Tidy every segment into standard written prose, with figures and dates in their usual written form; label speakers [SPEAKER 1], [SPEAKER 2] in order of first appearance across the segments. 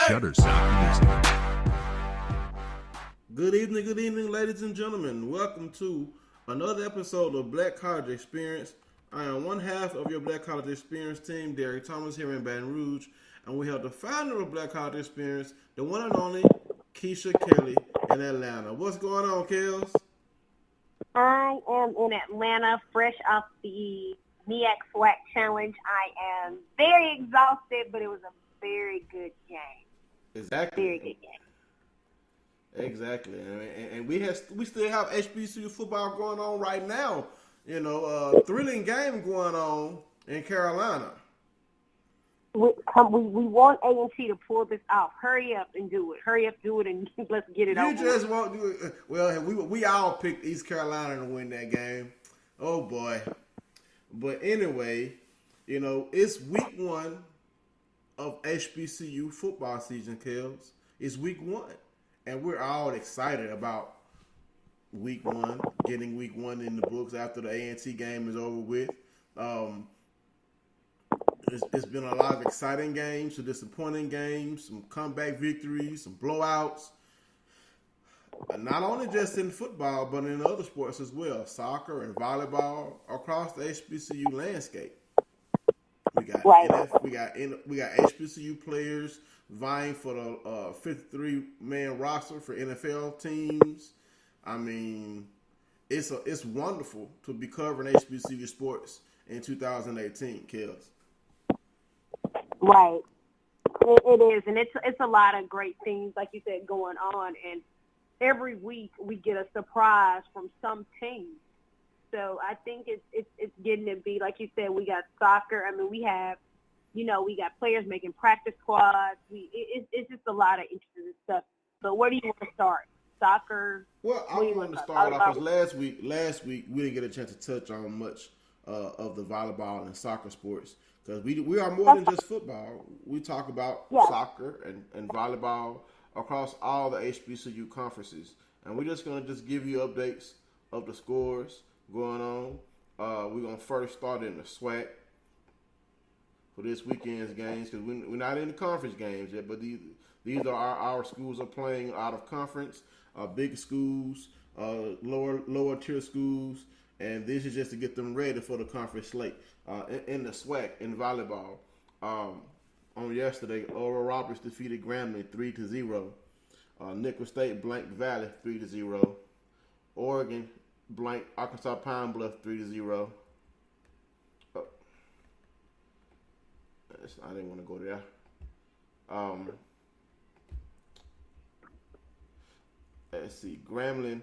[SPEAKER 1] Shutterstock Music.
[SPEAKER 2] Good evening, ladies and gentlemen. Welcome to another episode of Black College Experience. I am one half of your Black College Experience team, Derek Thomas, here in Baton Rouge, and we have the founder of Black College Experience, the one and only Keisha Kelly in Atlanta. What's going on, Kels?
[SPEAKER 3] I am in Atlanta, fresh off the MEAC SWAC Challenge. I am very exhausted, but it was a very good game.
[SPEAKER 2] Exactly.
[SPEAKER 3] Very good game.
[SPEAKER 2] Exactly, and we still have HBCU football going on right now. You know, thrilling game going on in Carolina.
[SPEAKER 3] We want A&T to pull this off. Hurry up and do it. Hurry up, do it, and let's get it over.
[SPEAKER 2] You just won't do it. Well, we all picked East Carolina to win that game. Oh boy! But anyway, you know, it's week 1 of HBCU football season, Kels. It's week 1. And we're all excited about week 1, getting week 1 in the books after the A&T game is over with. It's been a lot of exciting games, some disappointing games, some comeback victories, some blowouts. Not only just in football, but in other sports as well, soccer and volleyball across the HBCU landscape. We got we got HBCU players vying for the 53-man roster for NFL teams. I mean, it's wonderful to be covering HBCU sports in 2018, Kels.
[SPEAKER 3] Right. It is, and it's a lot of great things, like you said, going on. And every week we get a surprise from some team. So I think it's getting to be, like you said, we got soccer. I mean, we have, you know, we got players making practice squads. It's just a lot of interesting stuff. But where do you want to start? Soccer?
[SPEAKER 2] Well, I want to start off because last week we didn't get a chance to touch on much of the volleyball and soccer sports because we are more than just football. We talk about soccer and volleyball across all the HBCU conferences, and we're just gonna give you updates of the scores going on. We're gonna first start in the SWAC for this weekend's games because we're not in the conference games yet, but these are our schools are playing out of conference, big schools, lower tier schools, and this is just to get them ready for the conference slate. In the SWAC in volleyball, on yesterday, Oral Roberts defeated Grambling 3-0. Nickel State blanked Valley 3-0. Oregon blanked Arkansas Pine Bluff 3-0. I didn't want to go there. Let's see. Grambling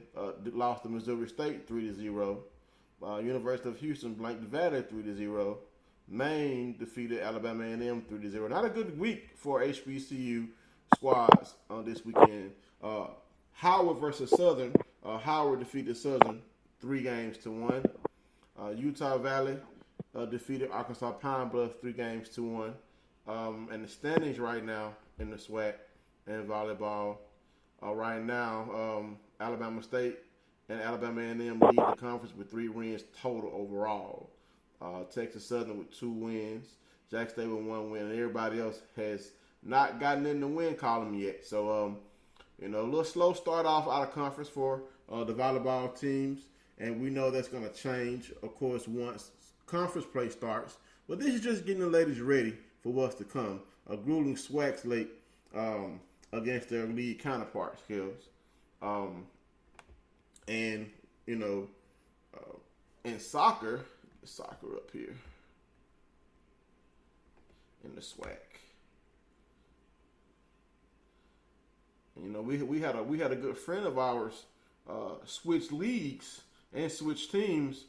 [SPEAKER 2] lost to Missouri State 3-0. University of Houston blanked Nevada 3-0. Maine defeated Alabama A&M 3-0. Not a good week for HBCU squads on this weekend. Howard versus Southern. Howard defeated Southern 3-1. Utah Valley defeated Arkansas Pine Bluff 3-1. And the standings right now in the SWAC and volleyball, right now, Alabama State and Alabama A&M lead the conference with 3 wins total overall. Texas Southern with 2 wins, Jack State with 1 win, and everybody else has not gotten in the win column yet. So, you know, a little slow start off out of conference for the volleyball teams, and we know that's going to change, of course, once conference play starts. But this is just getting the ladies ready for what's to come. A grueling SWAC slate against their league counterparts, skills. And, you know, in soccer up here in the SWAC. And, you know, we had a good friend of ours switch leagues and switch teams,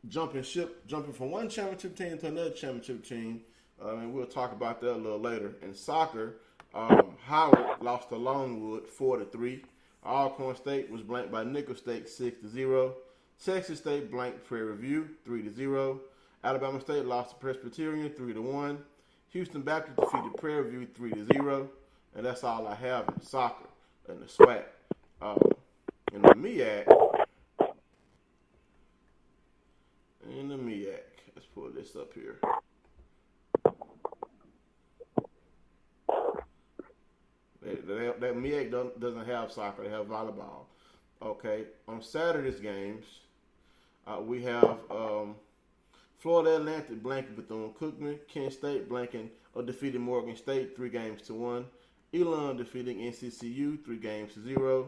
[SPEAKER 2] jumping from one championship team to another championship team, and we'll talk about that a little later. In soccer, Howard lost to Longwood 4-3. Alcorn State was blanked by Nickel State 6-0. Texas State blanked Prairie View 3-0. Alabama State lost to Presbyterian 3-1. Houston Baptist defeated Prairie View 3-0. And that's all I have in soccer and the SWAC. In the MEAC, let's pull this up here. that MEAC doesn't have soccer. They have volleyball. Okay. On Saturday's games, we have Florida Atlantic blanking Bethune-Cookman. Kent State blanking defeated Morgan State 3-1. Elon defeating NCCU 3-0.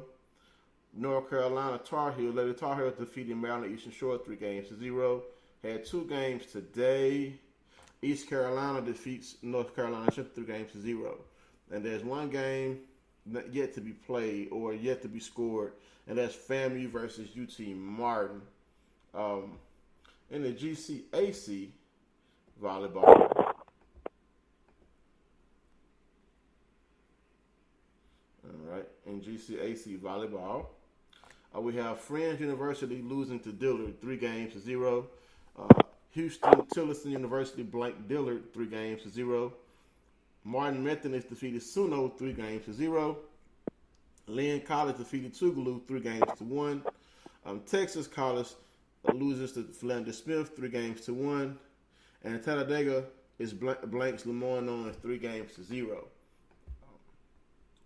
[SPEAKER 2] North Carolina Tar Heels, Lady Tar Heels defeating Maryland Eastern Shore 3-0. Had 2 games today. East Carolina defeats North Carolina 3-0. And there's 1 game yet to be played or yet to be scored, and that's FAMU versus UT Martin. In the GCAC volleyball, all right, in GCAC volleyball, we have Friends University losing to Dillard 3-0. Houston-Tillerson University blanked Dillard 3-0. Martin Methodist defeated Suno 3-0. Lynn College defeated Tougaloo 3-1. Texas College loses to Philander Smith 3-1. And Talladega is blanks Lemoyne on 3-0.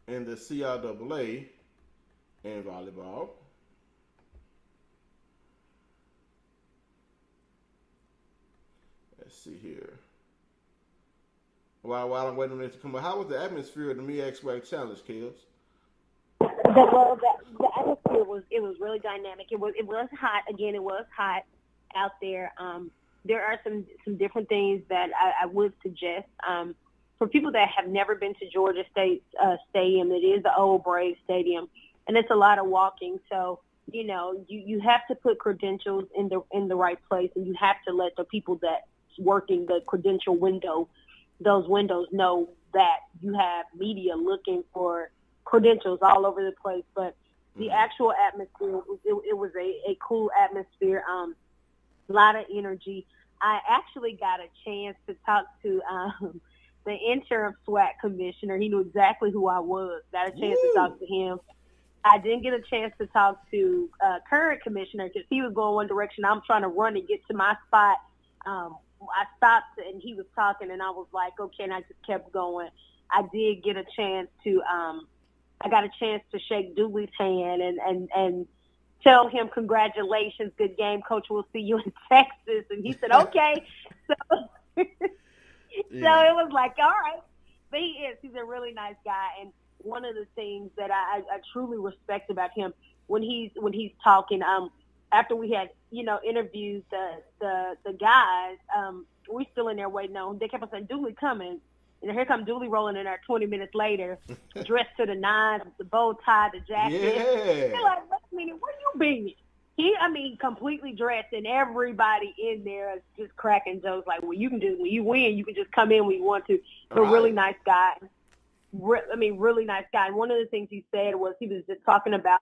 [SPEAKER 2] In the CIAA in volleyball, let's see here. While I'm waiting on it to come up, how was the atmosphere of the MEAC Swag Challenge, Kels?
[SPEAKER 3] The atmosphere was really dynamic. It was hot. Again, it was hot out there. There are some different things that I would suggest. For people that have never been to Georgia State Stadium, it is the old Brave Stadium, and it's a lot of walking. So, you have to put credentials in the right place, and you have to let the people that's working the credential window, those windows, know that you have media looking for credentials all over the place. But the actual atmosphere, it was a cool atmosphere, a lot of energy. I actually got a chance to talk to the interim SWAC commissioner. He knew exactly who I was. Got a chance to talk to him. I didn't get a chance to talk to current commissioner because he was going one direction. I'm trying to run and get to my spot. I stopped and he was talking, and I was like, okay, and I just kept going. I did get a chance to I got a chance to shake Dooley's hand and tell him congratulations, good game, coach. We'll see you in Texas. And he said, okay. So it was like, all right. But he's a really nice guy. And one of the things that I truly respect about him when he's talking, after we had, interviewed the guys, we still in there waiting on. They kept on saying, Dooley coming. And here come Dooley rolling in there 20 minutes later, dressed to the nines, with the bow tie, the jacket.
[SPEAKER 2] Yeah.
[SPEAKER 3] They're like, wait a minute, where you been? Completely dressed, and everybody in there is just cracking jokes like, well, you can just, when you win, you can just come in when you want to. But really nice guy. Really nice guy. And one of the things he said was he was just talking about,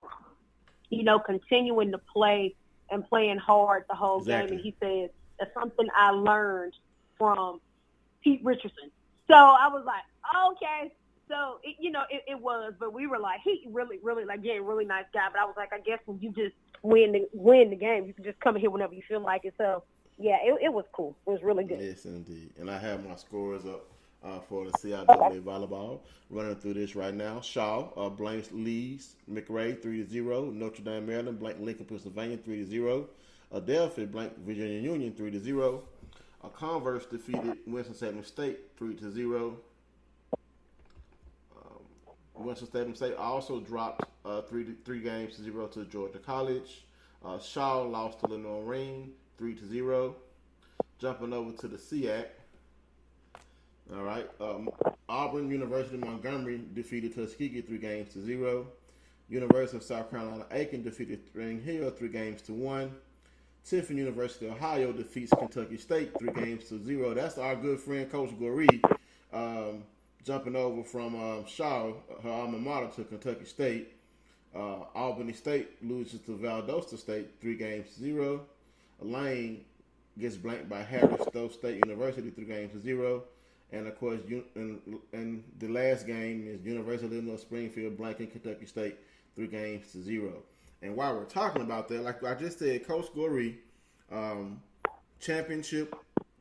[SPEAKER 3] continuing to play and playing hard the whole game. And he said, that's something I learned from Pete Richardson. So I was like, okay. So, it was, but we were like, he really, really, really nice guy. But I was like, I guess when you just win the game, you can just come here whenever you feel like it. So, yeah, it was cool. It was really good.
[SPEAKER 2] Yes, indeed. And I have my scores up for the CIAA volleyball. Running through this right now. Shaw blanks Leeds McRae 3-0. Notre Dame, Maryland blank Lincoln, Pennsylvania 3-0. Adelphi blank Virginia Union 3-0. Converse defeated Winston-Salem State 3-0. Winston-Salem State also dropped 3-0 to Georgia College. Shaw lost to Lenoir-Rhyne 3-0. Jumping over to the SEAC. All right. Auburn University Montgomery defeated Tuskegee 3-0. University of South Carolina Aiken defeated Spring Hill 3-1. Tiffin University Ohio defeats Kentucky State 3-0. That's our good friend Coach Goree jumping over from Shaw, her alma mater, to Kentucky State. Albany State loses to Valdosta State 3-0. Lane gets blanked by Harris Stowe State University 3-0. And of course, and the last game is University of Illinois Springfield blanking Kentucky State 3-0. And while we're talking about that, like I just said, Coach Goree, championship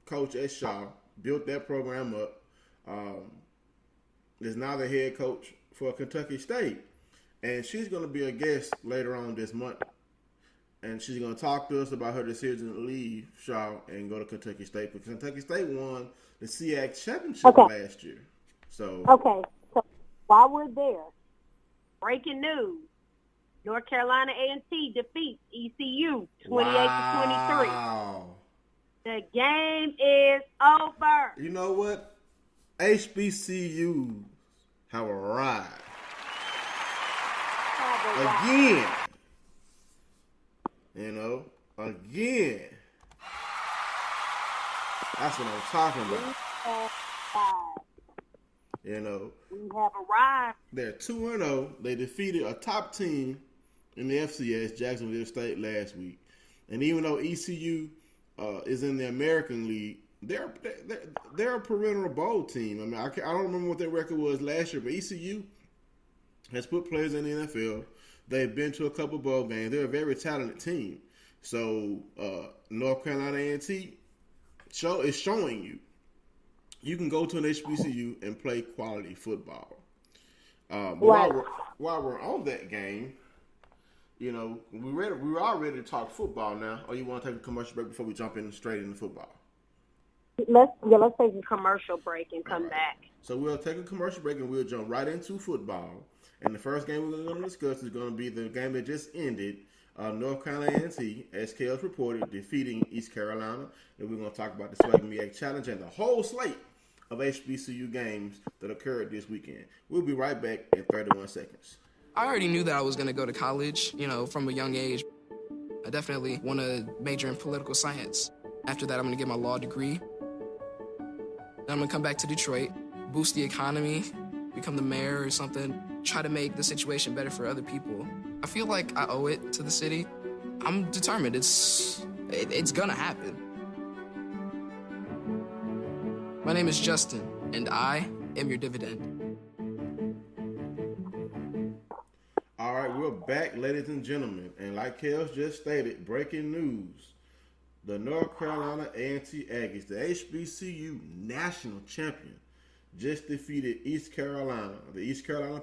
[SPEAKER 2] coach at Shaw, built that program up. Is now the head coach for Kentucky State, and she's going to be a guest later on this month. And she's going to talk to us about her decision to leave Shaw and go to Kentucky State. Because Kentucky State won the SEAC championship last year. So
[SPEAKER 3] while we're there, breaking news: North Carolina A&T defeats ECU 28-23.
[SPEAKER 2] Wow.
[SPEAKER 3] The game is over.
[SPEAKER 2] You know what? HBCUs have arrived. Again. You know, again. That's what I'm talking about. You know,
[SPEAKER 3] we have arrived.
[SPEAKER 2] They're 2-0. They defeated a top team in the FCS, Jacksonville State, last week. And even though ECU is in the American League, they're a perennial bowl team. I mean, I don't remember what their record was last year, but ECU has put players in the NFL. They've been to a couple bowl games. They're a very talented team. So North Carolina A&T is showing you can go to an HBCU and play quality football. But while we're on that game, you know, we're all ready to talk football now. Or you want to take a commercial break before we jump in straight into football?
[SPEAKER 3] Let's take a commercial break and come back.
[SPEAKER 2] So we'll take a commercial break and we'll jump right into football. And the first game we're going to discuss is going to be the game that just ended. North Carolina A&T, as Kels reported, defeating East Carolina. And we're going to talk about the Swag MEAC Challenge and the whole slate of HBCU games that occurred this weekend. We'll be right back in 31 seconds.
[SPEAKER 1] I already knew that I was going to go to college, from a young age. I definitely want to major in political science. After that, I'm going to get my law degree. Then I'm going to come back to Detroit, boost the economy, become the mayor or something, try to make the situation better for other people. I feel like I owe it to the city. I'm determined. It's gonna happen. My name is Justin, and I am your dividend.
[SPEAKER 2] All right, we're back, ladies and gentlemen. And like Kels just stated, breaking news. The North Carolina A&T Aggies, the HBCU national champion, just defeated East Carolina, the East Carolina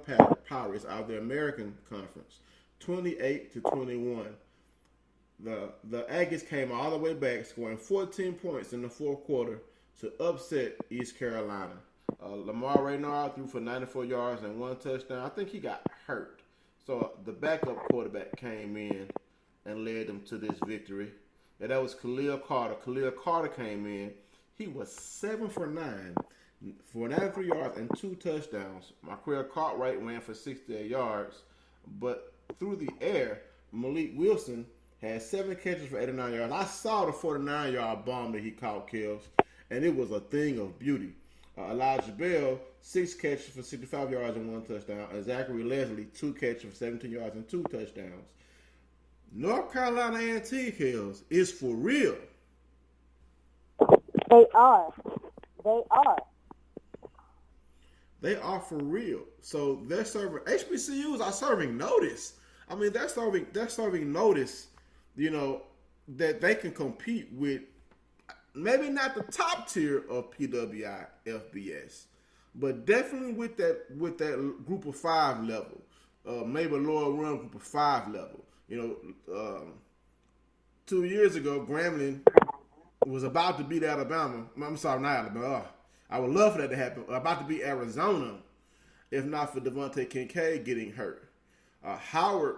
[SPEAKER 2] Pirates out of the American Conference, 28-21. The Aggies came all the way back, scoring 14 points in the fourth quarter to upset East Carolina. Lamar Raynard threw for 94 yards and 1 touchdown. I think he got hurt. So the backup quarterback came in and led them to this victory. And that was Khalil Carter. Khalil Carter came in. He was 7 for 9 for 93 yards and 2 touchdowns. Marquell Cartwright ran for 68 yards. But through the air, Malik Wilson had 7 catches for 89 yards. I saw the 49-yard bomb that he caught, Kels, and it was a thing of beauty. Elijah Bell, 6 catches for 65 yards and 1 touchdown. And Zachary Leslie, 2 catches for 17 yards and 2 touchdowns. North Carolina A&T, Kels, is for real.
[SPEAKER 3] They are. They are.
[SPEAKER 2] They are for real. So they're serving, HBCUs are serving notice. I mean, they're serving notice, that they can compete with maybe not the top tier of PWI FBS, but definitely with that group of 5 level, maybe lower run group of 5 level. 2 years ago, Grambling was about to beat Alabama. I'm sorry, not Alabama. I would love for that to happen. About to beat Arizona, if not for Devontae Kincaid getting hurt. Howard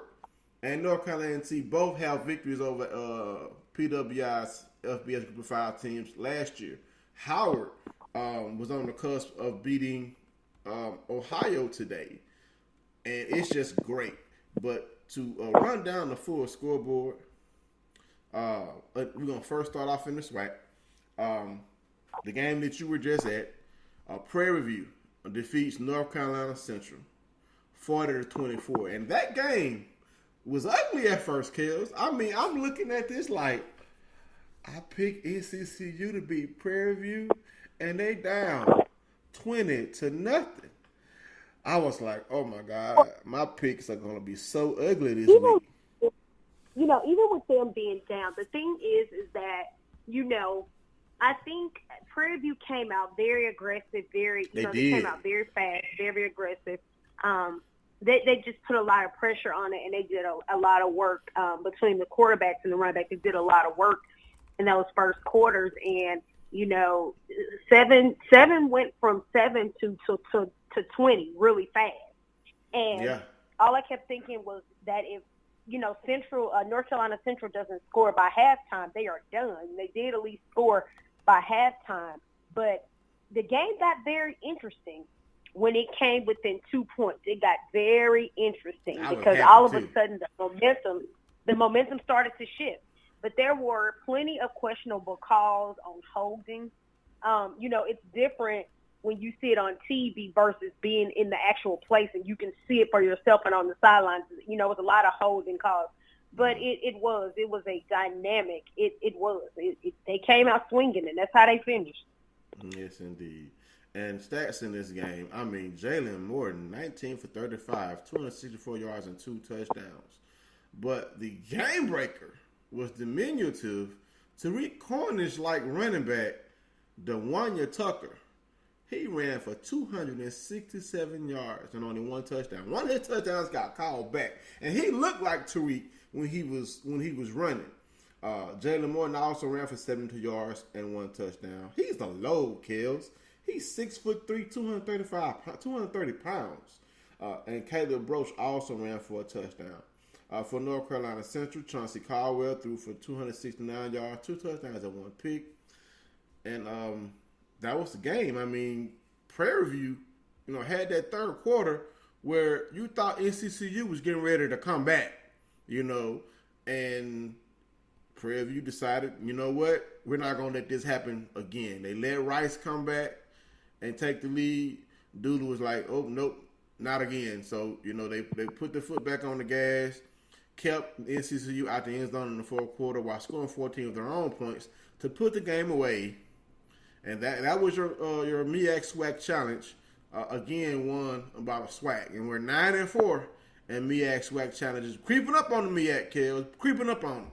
[SPEAKER 2] and North Carolina A&T both have victories over PWI's FBS Group of 5 teams last year. Howard was on the cusp of beating Ohio today, and it's just great. But to run down the full scoreboard, we're going to first start off in the SWAC. The game that you were just at, Prairie View defeats North Carolina Central 40-24. And that game was ugly at first, Kels. I mean, I'm looking at this like, I picked ECCU to beat Prairie View, and they down 20-0. I was like, oh my God, my picks are going to be so ugly this week.
[SPEAKER 3] Even with them being down, the thing is that, I think Prairie View came out very aggressive, came out very fast, very aggressive. They just put a lot of pressure on it, and they did a lot of work between the quarterbacks and the running backs. They did a lot of work in those first quarters, and seven went from 7 to 20 really fast. And all I kept thinking was that if North Carolina Central doesn't score by halftime, they are done. They did at least score by halftime, but the game got very interesting when it came within 2 points. It got very interesting because all of a sudden the momentum started to shift. But there were plenty of questionable calls on holding. It's different when you see it on TV versus being in the actual place and you can see it for yourself and on the sidelines. It was a lot of holding calls. But it was a dynamic. They came out swinging, and that's how they finished.
[SPEAKER 2] Yes, indeed. And stats in this game, Jalen Morton, 19 for 35, 264 yards and 2 touchdowns. But the game breaker was diminutive Tariq Cornish-like running back, DeWanya Tucker. He ran for 267 yards and only 1 touchdown. One of his touchdowns got called back, and he looked like Tariq when he was running. Jalen Morton also ran for 72 yards and 1 touchdown. He's the load, Kels. He's 6'3", 230 pounds. And Caleb Broach also ran for a touchdown. For North Carolina Central, Chauncey Caldwell threw for 269 yards, 2 touchdowns and 1 pick. And that was the game. Prairie View, had that third quarter where you thought NCCU was getting ready to come back, and Prairie View decided, you know what, we're not going to let this happen again. They let Rice come back and take the lead. Doodle was like, oh, nope, not again. So, they put their foot back on the gas, kept NCCU out the end zone in the fourth quarter while scoring 14 of their own points to put the game away. And that was your MEAC SWAC challenge. Again, won by a SWAC. And we're 9-4, and MEAC SWAC challenges creeping up on the MEAC, Kels, creeping up on them.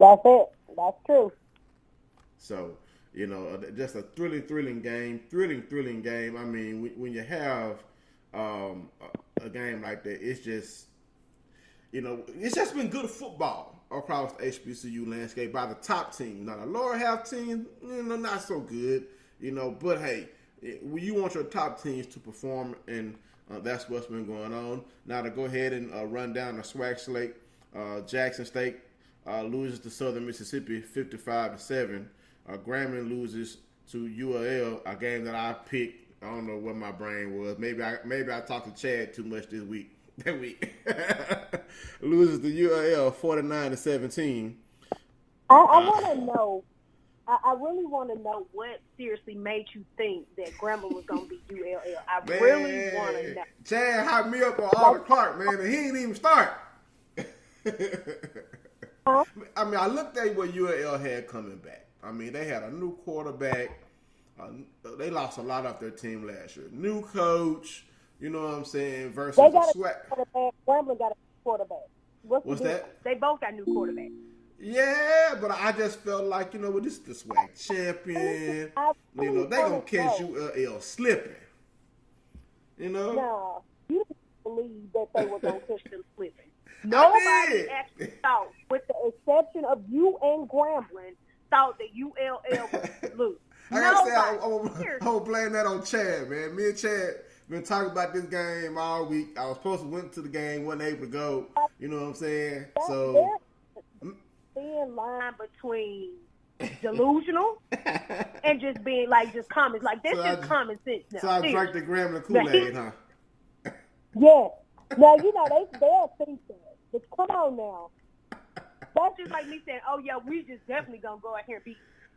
[SPEAKER 3] That's it. That's true.
[SPEAKER 2] So, just a thrilling game. Thrilling game. When you have a game like that, it's just, it's just been good football across the HBCU landscape by the top team. Now, the lower half team, not so good, but hey, you want your top teams to perform, and that's what's been going on. Now, to go ahead and run down the SWAC slate, Jackson State loses to Southern Mississippi 55-7. Grambling loses to ULL, a game that I picked. I don't know what my brain was. Maybe I talked to Chad too much this week. That week. Loses to ULL 49-17.
[SPEAKER 3] I want to know. I really want to know what seriously made you think that Grambling was going to be ULL. I really want to know.
[SPEAKER 2] Chad hyped me up on Arthur Clark, man, and he didn't even start. I looked at what ULL had coming back. They had a new quarterback. They lost a lot off their team last year. New coach, you know what I'm saying, versus
[SPEAKER 3] they got
[SPEAKER 2] a SWAC.
[SPEAKER 3] Quarterback. Grambling got a quarterback.
[SPEAKER 2] What's that?
[SPEAKER 3] They both got new quarterbacks.
[SPEAKER 2] Yeah, but I just felt like, this is the SWAC champion. They going to catch ULL slipping.
[SPEAKER 3] No, you didn't believe that they were going to catch them slipping. Nobody actually thought, with the exception of you and Grambling, thought that ULL would lose.
[SPEAKER 2] I'm blaming that on Chad, man. Me and Chad been talking about this game all week. I was supposed to went to the game, wasn't able to go. You know what I'm saying? So,
[SPEAKER 3] thin line between delusional and just being just common. That's common sense now.
[SPEAKER 2] So I drank the Grambling Kool-Aid, huh?
[SPEAKER 3] Yeah. Now, they'll think that. But come on now. That's just like me saying, oh, yeah, we just definitely going to go out here and beat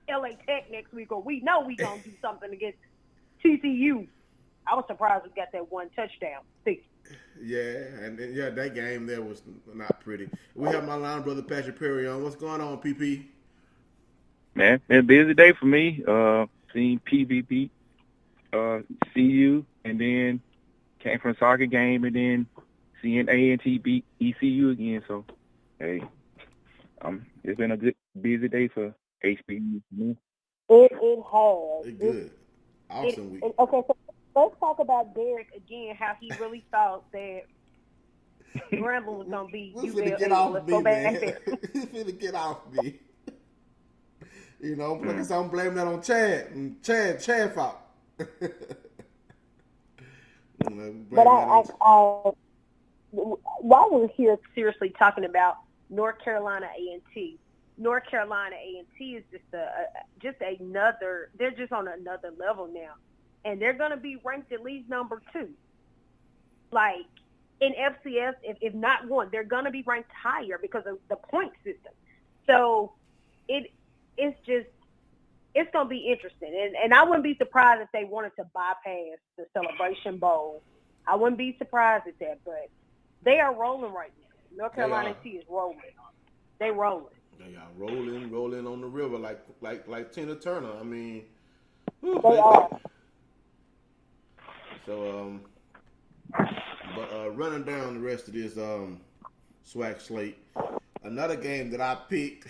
[SPEAKER 3] LA Tech next week, or we know we going to do something against TCU. I was surprised we got that 1 touchdown.
[SPEAKER 2] Yeah, and that game there was not pretty. We have my line brother Patrick Perry on. What's going on, PP?
[SPEAKER 4] Man, been a busy day for me. Seeing PVP, CU, and then came from a soccer game, and then seeing A&T beat ECU again. So, hey, it's been a good, busy day for HBCU.
[SPEAKER 3] It has.
[SPEAKER 2] Good. Awesome week.
[SPEAKER 3] Okay, so let's talk about Derek again. How he really thought that Grambling was gonna be.
[SPEAKER 2] We're finna get off me, man.
[SPEAKER 3] There.
[SPEAKER 2] We're finna get off me. You know, because I'm blaming that on Chad. And Chad fault.
[SPEAKER 3] But while we're here seriously talking about North Carolina A&T, North Carolina A&T is just another. They're just on another level now, and they're going to be ranked at least number 2. Like in FCS, if not 1, they're going to be ranked higher because of the point system. So it's going to be interesting, and I wouldn't be surprised if they wanted to bypass the Celebration Bowl. I wouldn't be surprised at that, but they are rolling right now. North Carolina A&T is rolling. They rolling.
[SPEAKER 2] They are rolling on the river like Tina Turner. I mean,
[SPEAKER 3] They are.
[SPEAKER 2] So, but running down the rest of this SWAC slate, another game that I picked,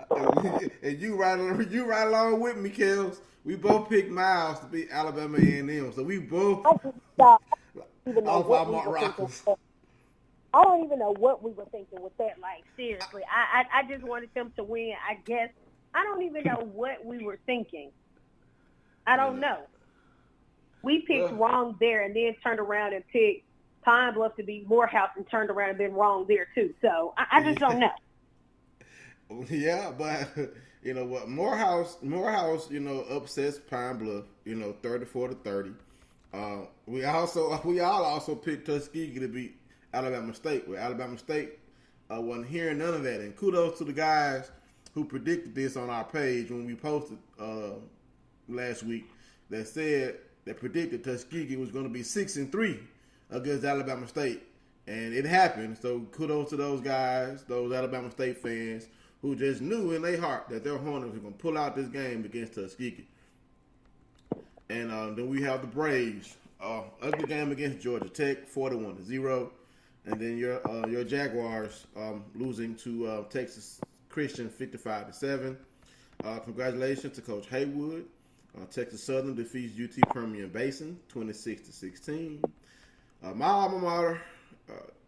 [SPEAKER 2] and you right along with me, Kels. We both picked Miles to beat Alabama A&M, so we both off our Mark Rockers.
[SPEAKER 3] I don't even know what we were thinking with that. Like, seriously, I just wanted them to win. I guess I don't even know what we were thinking. I don't know. We picked wrong there, and then turned around and picked Pine Bluff to be Morehouse, and turned around and been wrong there too. So I just don't know.
[SPEAKER 2] Yeah, but you know what? Morehouse, upsets Pine Bluff, 34-30. We all also picked Tuskegee to beat Alabama State, where Alabama State wasn't hearing none of that. And kudos to the guys who predicted this on our page when we posted last week that predicted Tuskegee was going to be 6-3 against Alabama State, and it happened. So kudos to those guys, those Alabama State fans who just knew in their heart that their Hornets were going to pull out this game against Tuskegee. And then we have the Braves, ugly game against Georgia Tech, 41-0. And then your Jaguars losing to Texas Christian, 55-7. Congratulations to Coach Haywood. Texas Southern defeats UT Permian Basin, 26-16. My alma mater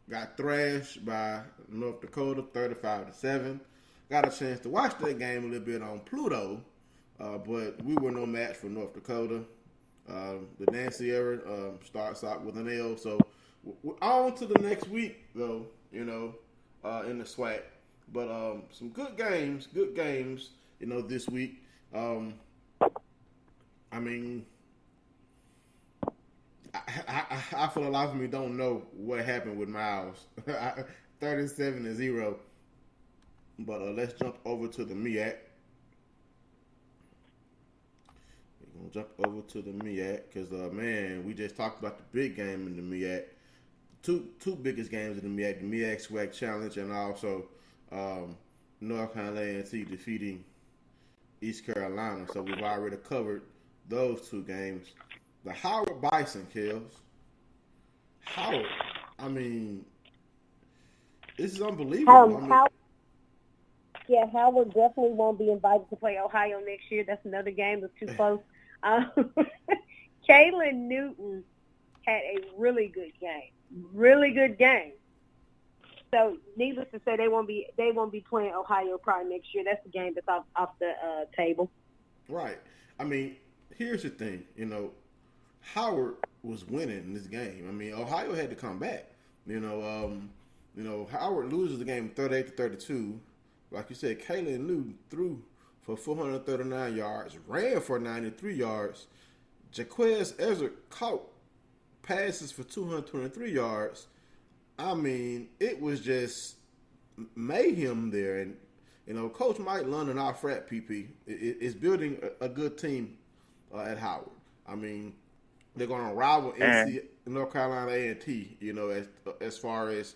[SPEAKER 2] got thrashed by North Dakota, 35-7. Got a chance to watch that game a little bit on Pluto, but we were no match for North Dakota. The Nancy era starts out with an L, so we're on to the next week, though, in the SWAC. But some good games, this week. I mean, I for the life of me don't know what happened with Miles. 37-0. But let's jump over to the MEAC. We're going to jump over to the MEAC because, we just talked about the big game in the MEAC. Two biggest games in the MEAC, the MEAC SWAC Challenge, and also North Carolina A&T defeating East Carolina. So we've already covered those two games. The Howard Bison, Kels. Howard, I mean, this is unbelievable.
[SPEAKER 3] Howard definitely won't be invited to play Ohio next year. That's another game that's too close. Kaylin Newton had a really good game. So, needless to say, they won't be playing Ohio probably next year. That's the game that's off the table.
[SPEAKER 2] Right. I mean, here's the thing. Howard was winning in this game. I mean, Ohio had to come back. Howard loses the game 38-32. Like you said, Kaylin Newton threw for 439 yards, ran for 93 yards. Jaquez Ezra caught passes for 223 yards. I mean, it was just mayhem there. And, Coach Mike London, our frat PP, is building a good team at Howard. I mean, they're going to rival North Carolina A&T, as far as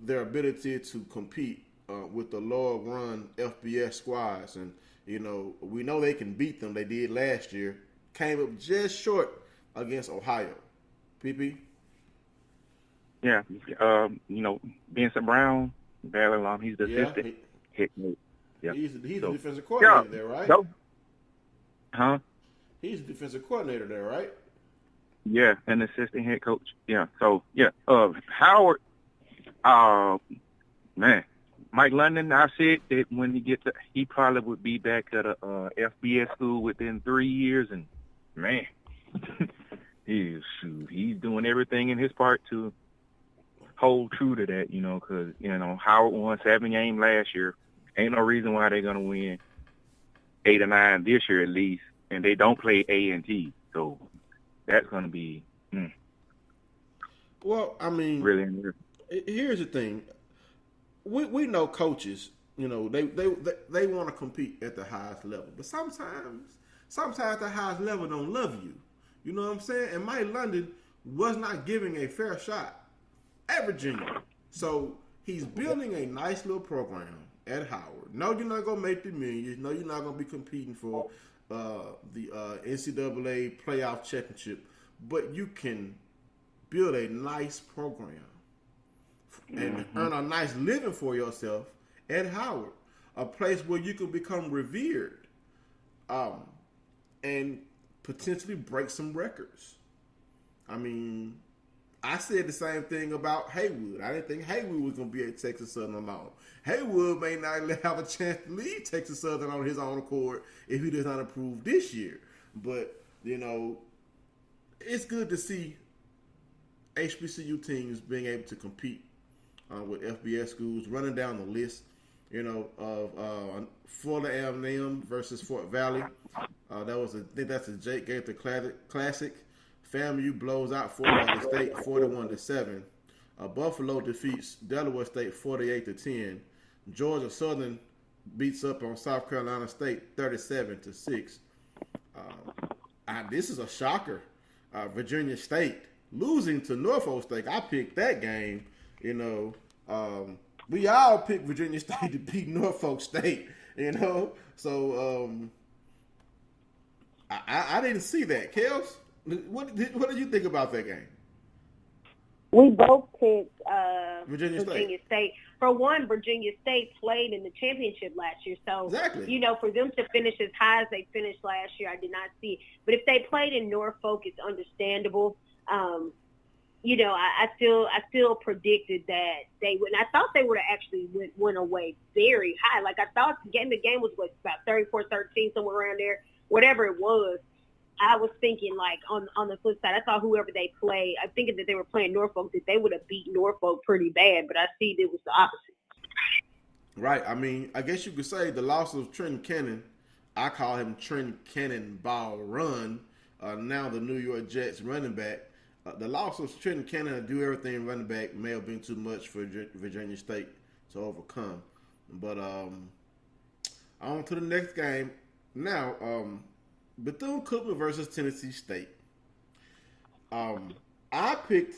[SPEAKER 2] their ability to compete with the lower run FBS squads. And, we know they can beat them. They did last year. Came up just short against Ohio. PP?
[SPEAKER 4] Yeah. Vincent Brown, Valley alum, he's the assistant.
[SPEAKER 2] He's the defensive coordinator there, right?
[SPEAKER 4] Huh?
[SPEAKER 2] He's the defensive coordinator there, right?
[SPEAKER 4] Yeah, an assistant head coach. Yeah. So yeah, Howard. Man, Mike London. I said that when he probably would be back at a FBS school within 3 years, and man, he's doing everything in his part to hold true to that. Because Howard won 7 games last year. Ain't no reason why they're gonna win 8 or 9 this year at least, and they don't play A&T, so that's gonna be.
[SPEAKER 2] Well, I mean,
[SPEAKER 4] really.
[SPEAKER 2] Here's the thing. We know coaches, they want to compete at the highest level, but sometimes the highest level don't love you. You know what I'm saying? And Mike London was not giving a fair shot at Virginia, so he's building a nice little program at Howard. No, you're not gonna make the millions. No, you're not gonna be competing for the NCAA playoff championship, but you can build a nice program and earn a nice living for yourself at Howard, a place where you can become revered, and potentially break some records. I mean, I said the same thing about Haywood. I didn't think Haywood was going to be at Texas Southern long. Haywood may not have a chance to leave Texas Southern on his own accord if he does not improve this year. But, it's good to see HBCU teams being able to compete with FBS schools, running down the list, of Florida A&M versus Fort Valley. I think that's a Jake Gaither Classic. FAMU blows out Fort Valley State 41-7. Buffalo defeats Delaware State 48-10. Georgia Southern beats up on South Carolina State 37-6. This is a shocker. Virginia State losing to Norfolk State. I picked that game. We all picked Virginia State to beat Norfolk State. So I didn't see that. Kels, what did you think about that game?
[SPEAKER 3] We both picked
[SPEAKER 2] Virginia
[SPEAKER 3] State. For one, Virginia State played in the championship last year. So,
[SPEAKER 2] exactly.
[SPEAKER 3] For them to finish as high as they finished last year, I did not see. But if they played in Norfolk, it's understandable. I still predicted that they would. And I thought they would have actually went away very high. Like, I thought the game was about 34-13, somewhere around there, whatever it was. I was thinking, like, on the flip side, I thought whoever they play, I'm thinking that they were playing Norfolk, that they would have beat Norfolk pretty bad, but I see it was the opposite.
[SPEAKER 2] Right. I mean, I guess you could say the loss of Trenton Cannon, I call him Trenton Cannonball Run, now the New York Jets running back. The loss of Trenton Cannon to do everything running back may have been too much for Virginia State to overcome. But on to the next game. Now, Bethune-Cookman versus Tennessee State. Everybody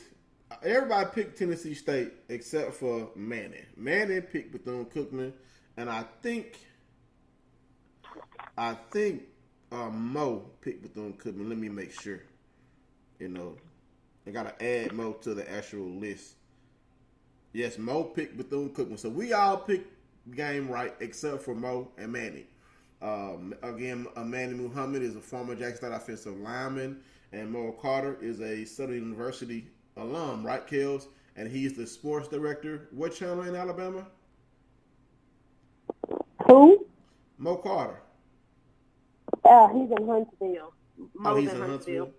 [SPEAKER 2] picked Tennessee State except for Manning. Manning picked Bethune-Cookman, and I think Mo picked Bethune-Cookman. Let me make sure. I got to add Mo to the actual list. Yes, Mo picked Bethune-Cookman. So we all picked the game right except for Mo and Manning. Again, Manny Muhammad is a former Jackson State offensive lineman, and Mo Carter is a Southern University alum, right, Kels? And he's the sports director. What channel in Alabama?
[SPEAKER 3] Who?
[SPEAKER 2] Mo Carter.
[SPEAKER 3] He's in Huntsville.
[SPEAKER 2] He's in Huntsville.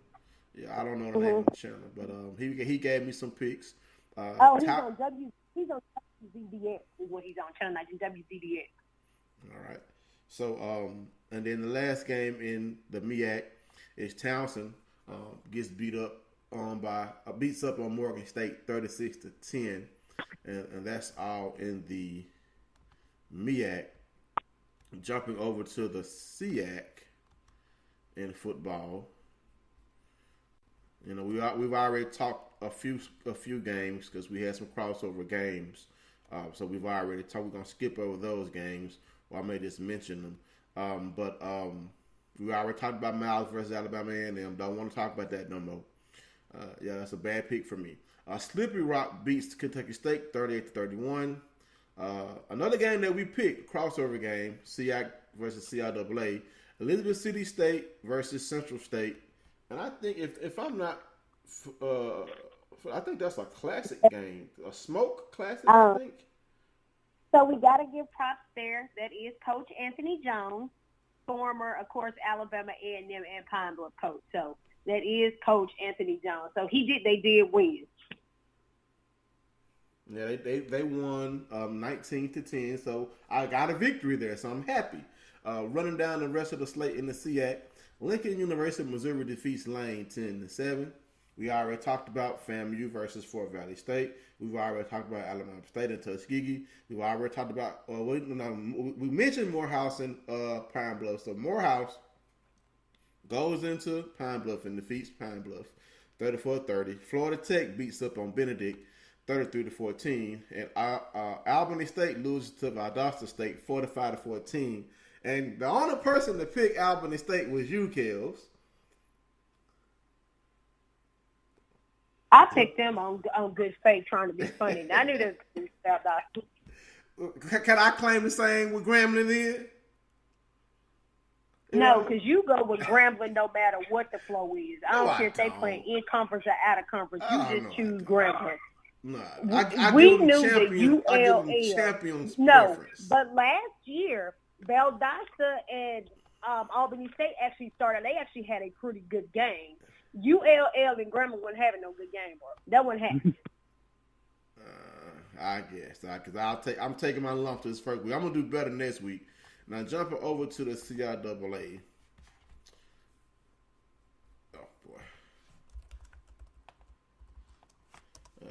[SPEAKER 2] Yeah, I don't know the name of the channel, but he gave me some picks.
[SPEAKER 3] He's on WZDX is what he's on, Channel 19, WZDX.
[SPEAKER 2] All right. So, and then the last game in the MEAC is Townsend gets beats up on Morgan State 36-10, and that's all in the MEAC. Jumping over to the SEAC in football. We've already talked a few games because we had some crossover games. So we've already talked. We're gonna skip over those games. Well, I may just mention them. But we already talked about Miles versus Alabama A&M. Don't want to talk about that no more. That's a bad pick for me. Slippery Rock beats Kentucky State 38-31. Another game that we picked, crossover game, SEAC versus CIAA. Elizabeth City State versus Central State. And I think if I'm not, I think that's a classic game, a smoke classic, I think.
[SPEAKER 3] So we got to give props there. That is Coach Anthony Jones, former, of course, Alabama A&M and Pine Bluff coach. So that is Coach Anthony Jones. So they did win.
[SPEAKER 2] Yeah, they won 19-10. So I got a victory there. So I'm happy. Running down the rest of the slate in the SEAC, Lincoln University of Missouri defeats Lane 10-7. We already talked about FAMU versus Fort Valley State. We've already talked about Alabama State and Tuskegee. We've already talked about, we mentioned Morehouse and Pine Bluff. So Morehouse goes into Pine Bluff and defeats Pine Bluff 34-30. Florida Tech beats up on Benedict 33-14. And Albany State loses to Valdosta State 45-14. And the only person to pick Albany State was you, Kels.
[SPEAKER 3] I picked them on good faith, trying to be funny. I knew that was
[SPEAKER 2] Can I claim the same with Grambling then?
[SPEAKER 3] No, because you go with Grambling no matter what the flow is. I don't care if they playing in conference or out of conference. You just choose Grambling.
[SPEAKER 2] No,
[SPEAKER 3] we knew that ULL.
[SPEAKER 2] Champions
[SPEAKER 3] no,
[SPEAKER 2] preference.
[SPEAKER 3] but last year, Valdosta and Albany State actually started. They actually had a pretty good game. ULL and Grambling wasn't having no good game, bro. That wasn't happening.
[SPEAKER 2] I guess because I'm taking my lump this first week. I'm gonna do better next week. Now jumping over to the CIAA. Oh boy,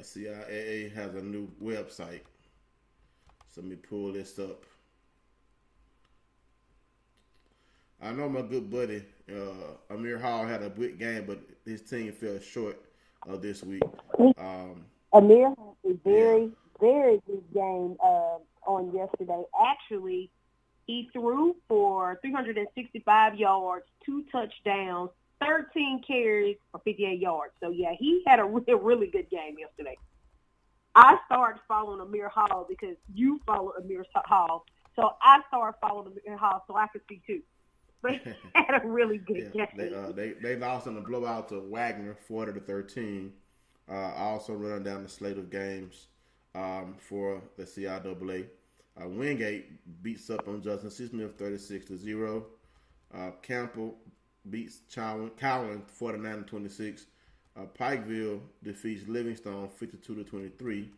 [SPEAKER 2] CIAA has a new website. So let me pull this up. I know my good buddy Amir Hall had a good game, but his team fell short this week.
[SPEAKER 3] Amir had a very good game on yesterday. Actually, he threw for 365 yards, 2 touchdowns, 13 carries for 58 yards. So, yeah, he had a really good game yesterday. I started following Amir Hall because you follow Amir Hall. So I started following Amir Hall so I could see too. But he had a really good game.
[SPEAKER 2] They lost in a blowout to Wagner 40-13. Also running down the slate of games for the CIAA. Wingate beats up on Justin C. Smith 36-0. Campbell beats Cowan 49-26. Pikeville defeats Livingstone 52-23.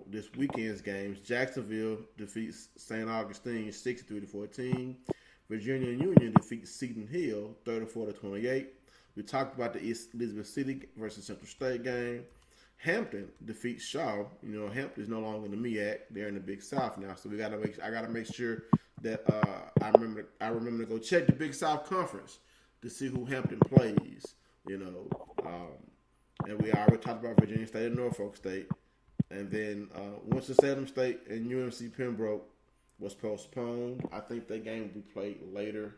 [SPEAKER 2] This weekend's games: Jacksonville defeats St. Augustine 63-14. Virginia Union defeats Seton Hill 34-28. We talked about the East Elizabeth City versus Central State game. Hampton defeats Shaw. You know, Hampton is no longer in the MEAC; they're in the Big South now. So I gotta make sure that I remember to go check the Big South Conference to see who Hampton plays. You know, and we already talked about Virginia State and Norfolk State, and then Winston-Salem State and UMC Pembroke was postponed. I think that game will be played later.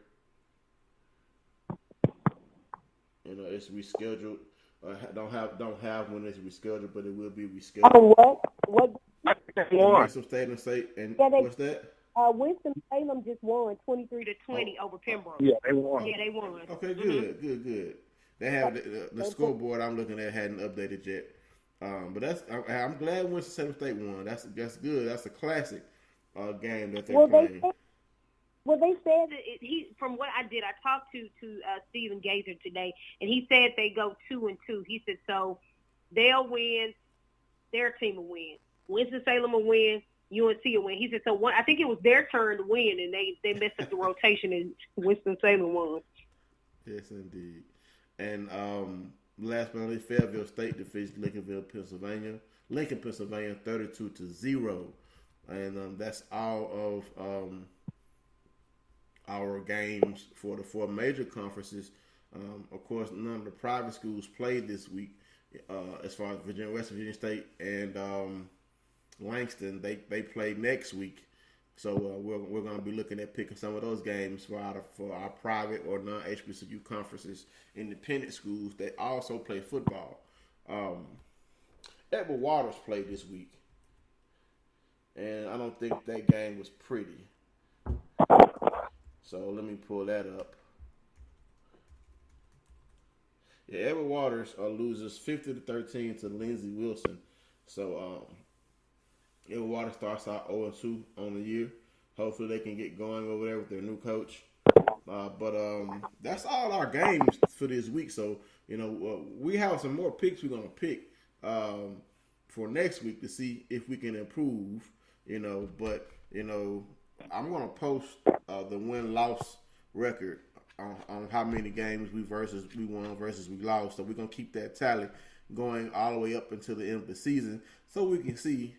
[SPEAKER 2] You know, it's rescheduled. Don't have when it's rescheduled, but it will be rescheduled.
[SPEAKER 3] Oh, what?
[SPEAKER 2] Winston-Salem State and what's that?
[SPEAKER 3] Winston-Salem just won 23-20 over Pembroke.
[SPEAKER 4] Yeah, they won.
[SPEAKER 3] Yeah, they won.
[SPEAKER 2] Okay, good. They have the scoreboard I'm looking at hadn't updated yet. But I'm glad Winston-Salem State won. That's good. That's a classic game that they're playing.
[SPEAKER 3] They said that from what I did, I talked to Stephen Gazer today, and he said they go 2-2. He said so they'll win, their team will win. Winston-Salem will win, UNC will win. He said so. I think it was their turn to win, and they messed up the rotation, and Winston-Salem won.
[SPEAKER 2] Yes, indeed. And last but not least, Fayetteville State defeats Lincoln, Pennsylvania 32-0. And that's all of our games for the 4 major conferences. Of course, none of the private schools played this week. As far as West Virginia State and Langston, they play next week. So we're going to be looking at picking some of those games for our private or non-HBCU conferences. Independent schools, they also play football. Edward Waters played this week, and I don't think that game was pretty. So let me pull that up. Yeah, Edward Waters loses 50-13 to Lindsey Wilson. So Edward Waters starts out 0-2 on the year. Hopefully they can get going over there with their new coach. But that's all our games for this week. So, we have some more picks we're going to pick for next week to see if we can improve, But, I'm going to post the win-loss record on how many games we won versus we lost. So we're going to keep that tally going all the way up until the end of the season so we can see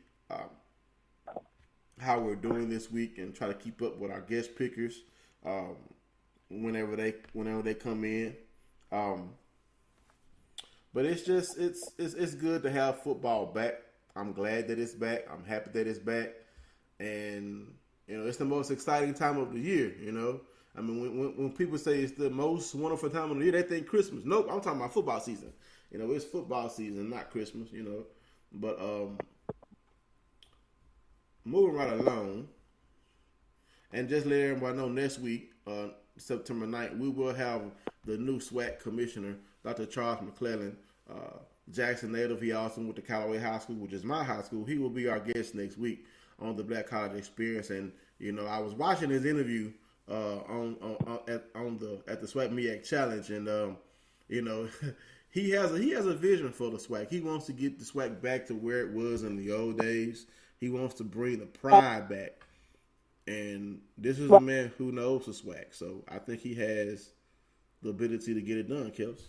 [SPEAKER 2] how we're doing this week and try to keep up with our guest pickers whenever they come in. But it's good to have football back. I'm glad that it's back. I'm happy that it's back. And, it's the most exciting time of the year, I mean, when people say it's the most wonderful time of the year, they think Christmas. Nope, I'm talking about football season. It's football season, not Christmas, But moving right along, and just let everybody know next week, September 9th, we will have the new SWAC commissioner, Dr. Charles McClellan, Jackson native. He also went to Callaway High School, which is my high school. He will be our guest next week on the Black College Experience. And, I was watching his interview at the SWAC MEAC Challenge, and he has a vision for the SWAC. He wants to get the SWAC back to where it was in the old days. He wants to bring the pride back, and this is a man who knows the SWAC. So I think he has the ability to get it done, Kels.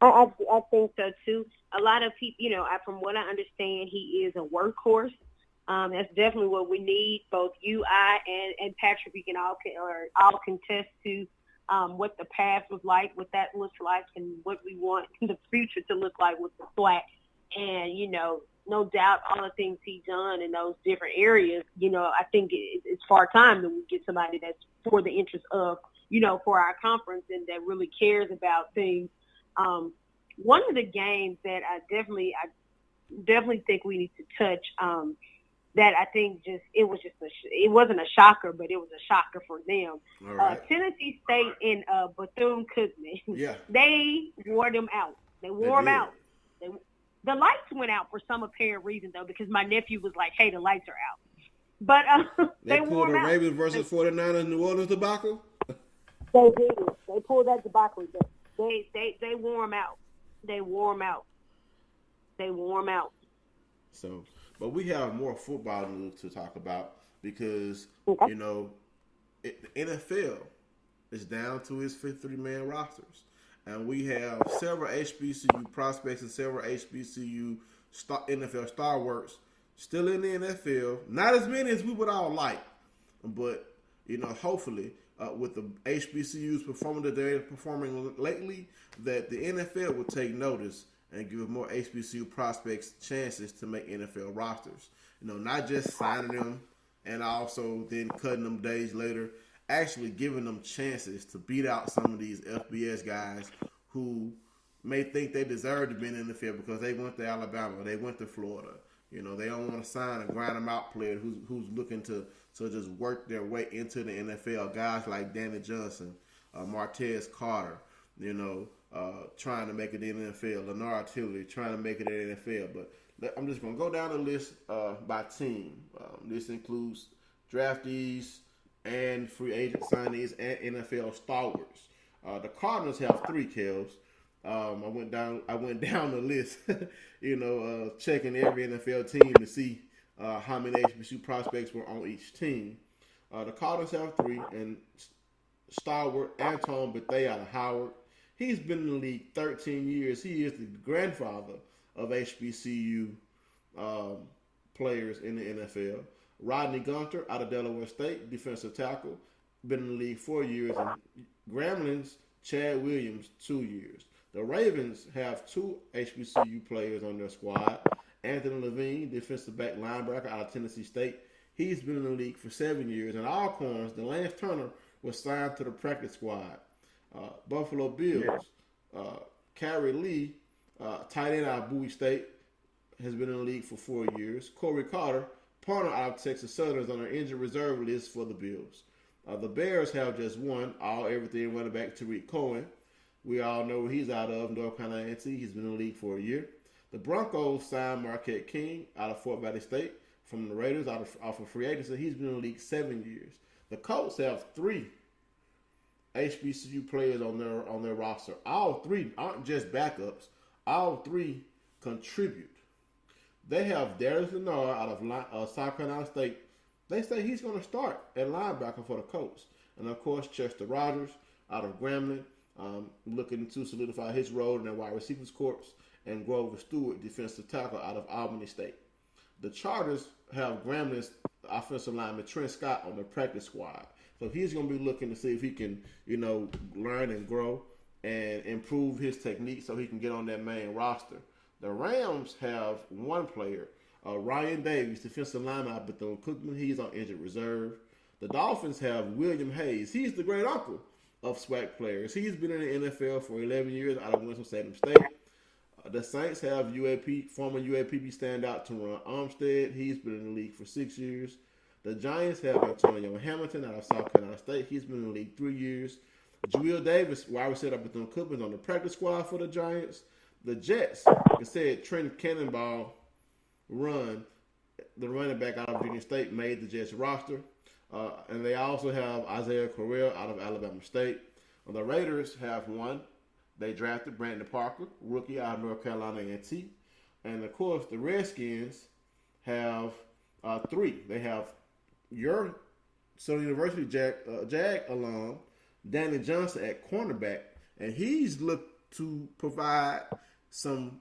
[SPEAKER 3] I think so too. A lot of people, from what I understand, he is a workhorse. That's definitely what we need. Both you, I, and Patrick, we can all contest to what the past was like, what that looks like, and what we want the future to look like with the SWAC. And, no doubt all the things he's done in those different areas, I think it's far time that we get somebody that's for the interest of, for our conference and that really cares about things. One of the games that I definitely think we need to touch, that I think it wasn't a shocker, but it was a shocker for them.
[SPEAKER 2] Right.
[SPEAKER 3] Tennessee State and Bethune-Cookman,
[SPEAKER 2] yeah,
[SPEAKER 3] they wore them out. They wore them out. The lights went out for some apparent reason, though, because my nephew was like, hey, the lights are out. But they wore
[SPEAKER 2] pulled
[SPEAKER 3] them
[SPEAKER 2] the
[SPEAKER 3] out.
[SPEAKER 2] Ravens versus 49ers New Orleans debacle?
[SPEAKER 3] They did. They pulled that debacle. They wore them out. They wore them out. They wore them out.
[SPEAKER 2] So, but we have more football news to talk about because,
[SPEAKER 3] Okay.
[SPEAKER 2] the NFL is down to its 53-man rosters. And we have several HBCU prospects and several HBCU NFL stalwarts still in the NFL. Not as many as we would all like, but hopefully with the HBCUs performing that they're performing lately, that the NFL will take notice and give more HBCU prospects chances to make NFL rosters. Not just signing them and also then cutting them days later. Actually giving them chances to beat out some of these FBS guys who may think they deserve to be in the NFL because they went to Alabama, they went to Florida. They don't want to sign a grind them out player who's looking to just work their way into the NFL. Guys like Danny Johnson, Martez Carter, trying to make it in the NFL. Lenard Tillery trying to make it in the NFL. But I'm just going to go down the list by team. This includes draftees and free agent signees and NFL stalwarts. The Cardinals have 3 kills. I went down the list, checking every NFL team to see how many HBCU prospects were on each team. The Cardinals have 3, and stalwart Anton Bethea out of Howard. He's been in the league 13 years. He is the grandfather of HBCU players in the NFL. Rodney Gunter out of Delaware State, defensive tackle, been in the league 4 years. And Gremlins, Chad Williams, 2 years. The Ravens have 2 HBCU players on their squad. Anthony Levine, defensive back linebacker out of Tennessee State. He's been in the league for 7 years. And Alcorns, Delance Turner, was signed to the practice squad. Buffalo Bills, Carrie Lee, tight end out of Bowie State, has been in the league for 4 years. Corey Carter, punter out of Texas Southern, is on an injured reserve list for the Bills. The Bears have just one everything running back Tariq Cohen. We all know where he's out of, North Carolina A&T. He's been in the league for a year. The Broncos signed Marquette King out of Fort Valley State from the Raiders off of free agency. He's been in the league 7 years. The Colts have 3 HBCU players on their roster. All 3 aren't just backups. All 3 contribute. They have Darius Leonard out of South Carolina State. They say he's going to start at linebacker for the Colts. And, of course, Chester Rogers out of Grambling, looking to solidify his role in their wide receivers corps. And Grover Stewart, defensive tackle out of Albany State. The Chargers have Grambling's offensive lineman Trent Scott on the practice squad. So he's going to be looking to see if he can, learn and grow and improve his technique so he can get on that main roster. The Rams have one player, Ryan Davies, defensive lineman out of Bethune-Cookman. He's on injured reserve. The Dolphins have William Hayes. He's the great uncle of SWAC players. He's been in the NFL for 11 years out of Winston-Salem State. The Saints have former UAPB standout Teron Armstead. He's been in the league for 6 years. The Giants have Antonio Hamilton out of South Carolina State. He's been in the league 3 years. Jawill Davis, wide receiver up Bethune Cookman, on the practice squad for the Giants. The Jets, like I said, Trent Cannonball the running back out of Virginia State, made the Jets roster. And they also have Isaiah Correa out of Alabama State. The Raiders have one. They drafted Brandon Parker, rookie out of North Carolina A&T. And, of course, the Redskins have 3. They have your Southern University Jag alum, Danny Johnson, at cornerback. And he's looked to provide some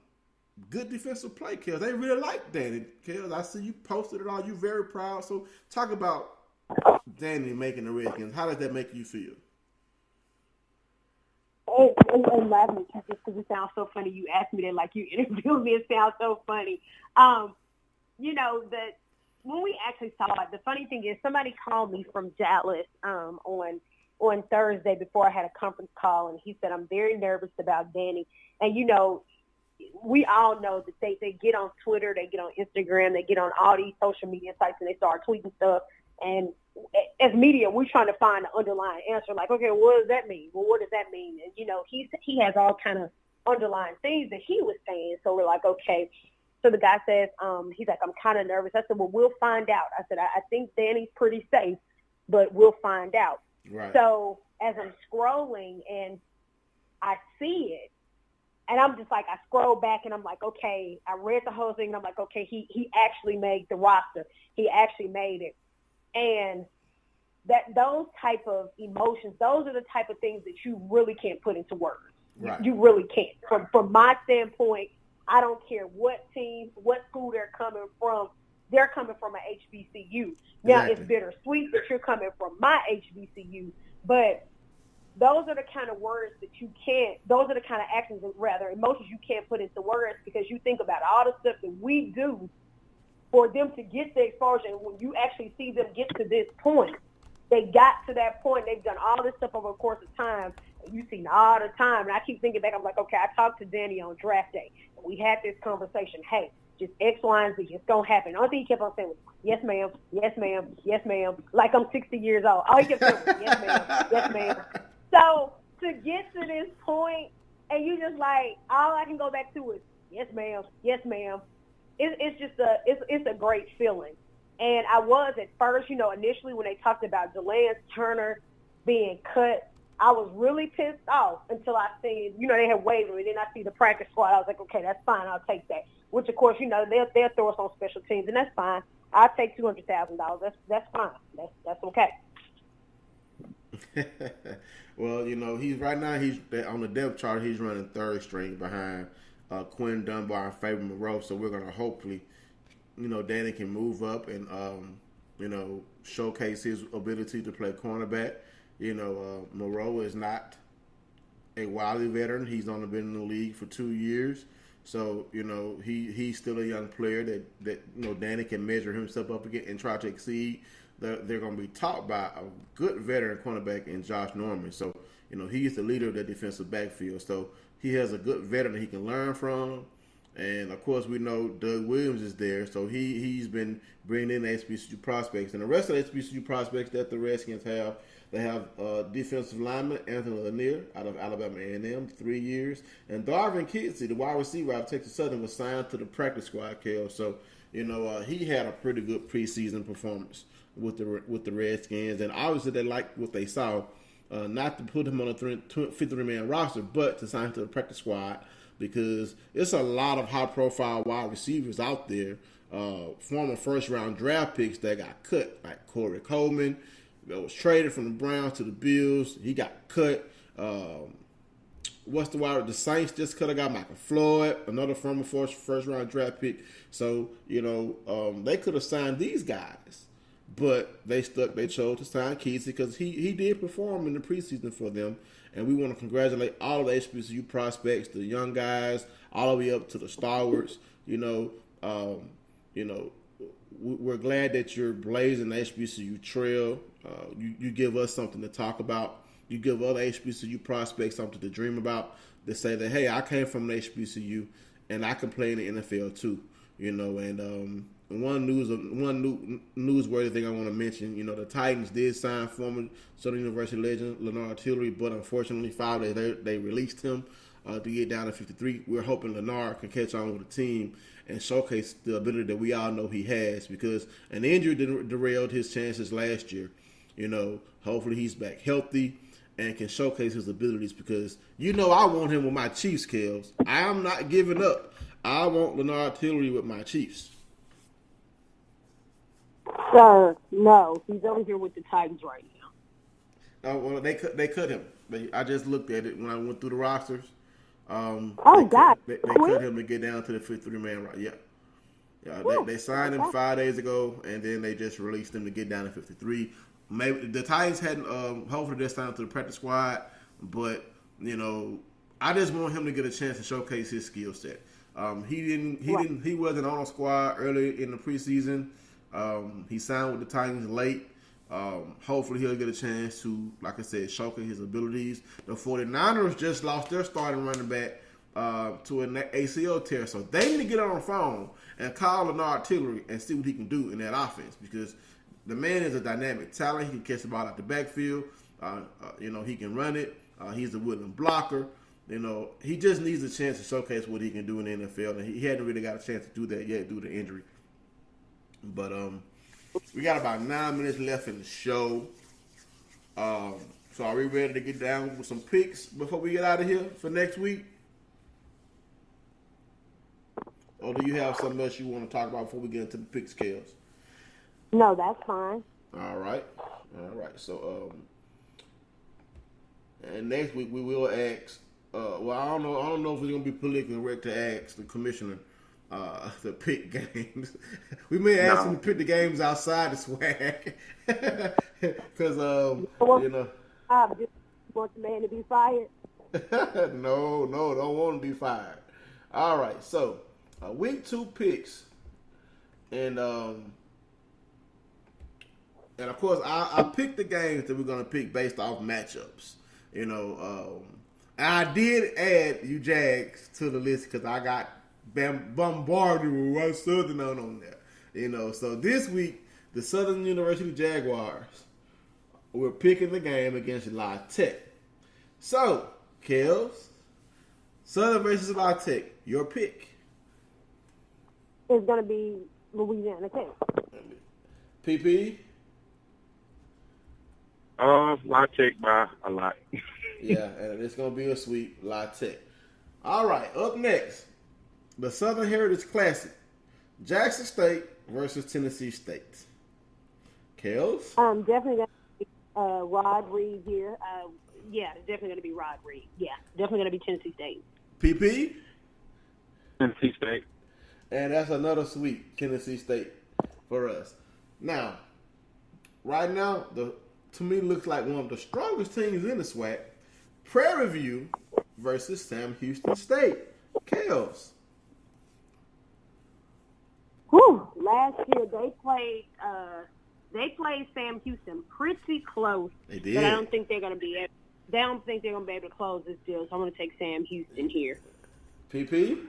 [SPEAKER 2] good defensive play, Kels. They really like Danny. Kels, I see you posted it all. You're very proud. So talk about Danny making the Redskins. How does that make you feel?
[SPEAKER 3] I'm laughing just because it sounds so funny. You asked me that like you interviewed me. It sounds so funny. That when we actually saw it, the funny thing is somebody called me from Dallas on Thursday before I had a conference call, and he said, I'm very nervous about Danny. And, we all know that they get on Twitter, they get on Instagram, they get on all these social media sites, and they start tweeting stuff. And as media, we're trying to find the underlying answer. Like, okay, what does that mean? Well, what does that mean? And, he has all kind of underlying things that he was saying. So we're like, okay. So the guy says, he's like, I'm kind of nervous. I said, well, we'll find out. I said, I think Danny's pretty safe, but we'll find out.
[SPEAKER 2] Right.
[SPEAKER 3] So as I'm scrolling and I see it, and I'm just like, I scroll back and I'm like, okay, I read the whole thing and I'm like, okay, he actually made the roster. He actually made it. And those type of emotions, those are the type of things that you really can't put into words.
[SPEAKER 2] Right.
[SPEAKER 3] You really can't. From my standpoint, I don't care what team, what school they're coming from. They're coming from an HBCU. Now,
[SPEAKER 2] Exactly.
[SPEAKER 3] It's bittersweet that you're coming from my HBCU, but those are the kind of words that you can't, those are the kind of actions, rather, emotions you can't put into words, because you think about all the stuff that we do for them to get the exposure. And when you actually see them get to this point, they got to that point, they've done all this stuff over the course of time. You've seen all the time. And I keep thinking back, I'm like, okay, I talked to Danny on draft day, and we had this conversation. Hey, just X, Y, and Z. It's going to happen. The only thing he kept on saying was, yes, ma'am, yes, ma'am, yes, ma'am, like I'm 60 years old. All he kept saying was, yes, ma'am, yes, ma'am. So to get to this point, and you just like, all I can go back to is, yes, ma'am, yes, ma'am. It's just it's a great feeling. And I was at first, initially when they talked about DeLance Turner being cut, I was really pissed off until I seen, they had waived him, and then I see the practice squad. I was like, okay, that's fine. I'll take that. Which, of course, they'll throw us on special teams, and that's fine. I'll take $200,000. That's fine. That's okay.
[SPEAKER 2] Well, he's on the depth chart. He's running third string behind Quinn Dunbar and Fabian Moreau. So we're gonna hopefully, Danny can move up and showcase his ability to play cornerback. Moreau is not a wily veteran. He's only been in the league for 2 years. So, he's still a young player that Danny can measure himself up against and try to exceed. They're going to be taught by a good veteran cornerback in Josh Norman. So, he is the leader of that defensive backfield. So, he has a good veteran that he can learn from. And of course, we know Doug Williams is there, so he's been bringing in HBCU prospects. And the rest of the HBCU prospects that the Redskins have, they have defensive lineman Anthony Lanier out of Alabama A&M, 3 years, and Darvin Kidsey, the wide receiver out of Texas Southern, was signed to the practice squad. Kel, so he had a pretty good preseason performance with the Redskins, and obviously they liked what they saw. Not to put him on a 53-man roster, but to sign him to the practice squad, because it's a lot of high-profile wide receivers out there, former first-round draft picks that got cut, like Corey Coleman, that was traded from the Browns to the Bills. He got cut. What's the wide? The Saints just cut a guy, Michael Floyd, another former first-round draft pick. So, they could have signed these guys, but they chose to sign Keesey because he did perform in the preseason for them. And we want to congratulate all of the HBCU prospects, the young guys, all the way up to the stalwarts. We're glad that you're blazing the HBCU trail. You give us something to talk about. You give other HBCU prospects something to dream about. They say that, hey, I came from an HBCU and I can play in the NFL too. And one newsworthy thing I want to mention, the Titans did sign former Southern University legend Lenard Tillery, but unfortunately 5 days they released him to get down to 53. We're hoping Lenard can catch on with the team and showcase the ability that we all know he has, because an injury derailed his chances last year. Hopefully he's back healthy and can showcase his abilities, because I want him with my Chiefs, Kels. I am not giving up. I want Lenard Tillery with my Chiefs.
[SPEAKER 3] Sir, no, he's over here with the Titans right now.
[SPEAKER 2] Well, they cut him. I just looked at it when I went through the rosters. They cut him to get down to the 53-man right. Yeah. They signed him 5 days ago, and then they just released him to get down to 53. Maybe the Titans hadn't. Hopefully, they're signed to the practice squad, but I just want him to get a chance to showcase his skill set. He wasn't on a squad early in the preseason. He signed with the Titans late. Hopefully he'll get a chance to, like I said, showcase his abilities. The 49ers just lost their starting running back to an ACL tear, so they need to get on the phone and call Lenard Tillery and see what he can do in that offense, because the man is a dynamic talent. He can catch the ball out the backfield. He can run it. He's a willing blocker. He just needs a chance to showcase what he can do in the NFL, and he hadn't really got a chance to do that yet due to injury. But we got about 9 minutes left in the show. So are we ready to get down with some picks before we get out of here for next week? Or do you have something else you want to talk about before we get into the pick scales?
[SPEAKER 3] No, that's fine.
[SPEAKER 2] All right. So, and next week we will ask. I don't know if it's gonna be politically correct to ask the commissioner to pick games. We may ask him to pick the games outside the swag, because
[SPEAKER 3] I just want the man to be fired.
[SPEAKER 2] No, don't want to be fired. All right, so week 2 picks, and of course I picked the games that we're gonna pick based off matchups. I did add you Jags to the list because I got bombarded with one Southern on there. So this week the Southern University Jaguars were picking the game against La Tech. So, Kels, Southern versus La Tech, your pick.
[SPEAKER 3] It's going to be Louisiana Tech.
[SPEAKER 2] PP?
[SPEAKER 4] La Tech by a lot.
[SPEAKER 2] Yeah, and it's going to be a sweep, La Tech. All right, up next, the Southern Heritage Classic, Jackson State versus Tennessee State. Kels?
[SPEAKER 3] Definitely going to be Rod Reed here. Definitely going to be Rod Reed. Yeah, definitely going to be Tennessee State.
[SPEAKER 2] PP?
[SPEAKER 4] Tennessee State.
[SPEAKER 2] And that's another sweep, Tennessee State, for us. Now, right now, to me looks like one of the strongest teams in the SWAC, Prairie View versus Sam Houston State. Kels?
[SPEAKER 3] Last year they played Sam Houston pretty close.
[SPEAKER 2] They did.
[SPEAKER 3] But I don't think they're going to be able to close this deal, so I'm going to take Sam Houston here.
[SPEAKER 2] PP?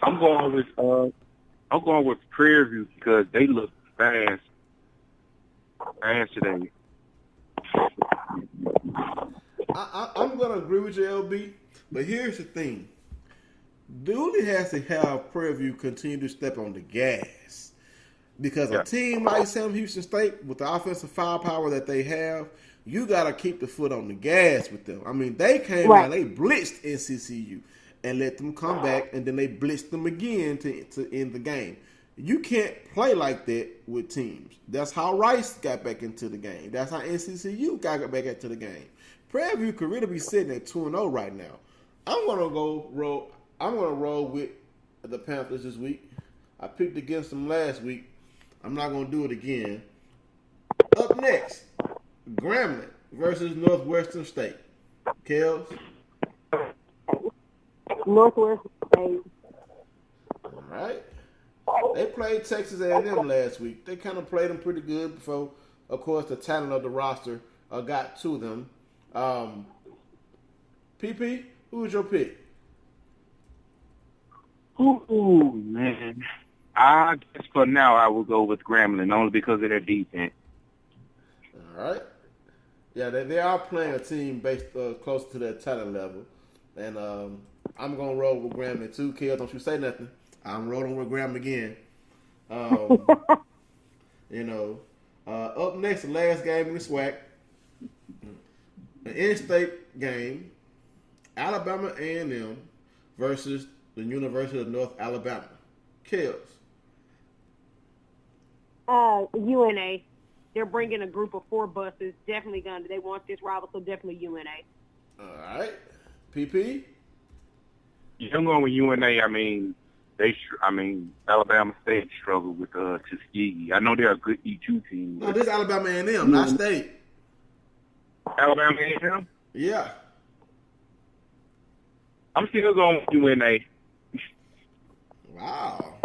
[SPEAKER 4] I'm going with Prairie View because they look fast today.
[SPEAKER 2] I'm going to agree with you, LB, but here's the thing. Dooley has to have Prairie View continue to step on the gas because a team like Sam Houston State, with the offensive firepower that they have, you got to keep the foot on the gas with them. I mean, they came out, they blitzed NCCU and let them come back, and then they blitzed them again to end the game. You can't play like that with teams. That's how Rice got back into the game. That's how NCCU got back into the game. Prairie View could really be sitting at 2-0 right now. I'm gonna roll with the Panthers this week. I picked against them last week. I'm not gonna do it again. Up next, Grambling versus Northwestern State. Kels?
[SPEAKER 3] Northwestern State.
[SPEAKER 2] All right. They played Texas A&M last week. They kind of played them pretty good before, of course, the talent of the roster got to them. PP, who's your pick?
[SPEAKER 4] Ooh, man. I guess for now I will go with Grambling only because of their defense.
[SPEAKER 2] All right. Yeah, they are playing a team based close to their talent level. And I'm going to roll with Grambling too. Kels, don't you say nothing. I'm rolling with Grambling again. Up next, the last game in the SWAC. An in-state game. Alabama A&M versus the University of North Alabama. Kels.
[SPEAKER 3] UNA. They're bringing a group of 4 buses. Definitely they want this rival, so definitely UNA.
[SPEAKER 2] All right. PP?
[SPEAKER 4] Yeah, I'm going with UNA. I mean, Alabama State struggled with Tuskegee. I know they're a good E2 team.
[SPEAKER 2] No, this is Alabama A&M, not State.
[SPEAKER 4] Alabama A&M?
[SPEAKER 2] Yeah.
[SPEAKER 4] I'm still going with UNA.
[SPEAKER 2] Wow.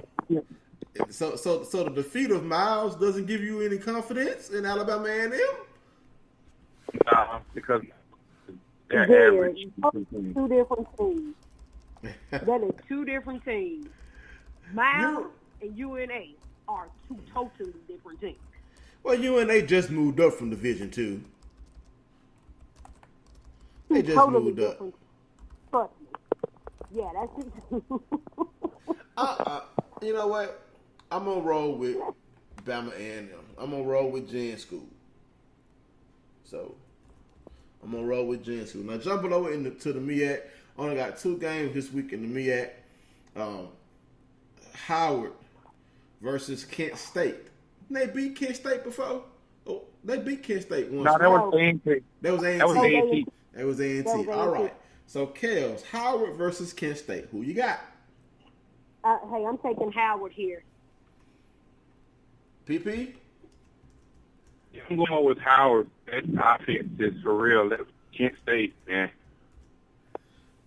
[SPEAKER 2] So the defeat of Miles doesn't give you any confidence in Alabama A&M?
[SPEAKER 4] Nah, because they're average.
[SPEAKER 3] 2 different teams. That is 2 different teams. Miles and UNA are 2 totally different teams.
[SPEAKER 2] Well, UNA just moved up from Division II. They just
[SPEAKER 3] totally
[SPEAKER 2] moved up.
[SPEAKER 3] Different. Trust me. Yeah, that's it.
[SPEAKER 2] You know what? I'm going to roll with Bama A&M. I'm going to roll with Gen School. So, I'm going to roll with Gen School. Now, jumping over to the MEAC. Only got 2 games this week in the MEAC. Howard versus Kent State. They beat Kent State before? Oh, they beat Kent State once.
[SPEAKER 4] No, that was A&T.
[SPEAKER 2] That was A&T. That was A&T. All right. So, Kels, Howard versus Kent State. Who you got?
[SPEAKER 3] Hey, I'm taking Howard here.
[SPEAKER 2] PP?
[SPEAKER 4] Yeah, I'm going with Howard. That offense is for real. That's Kent State, man.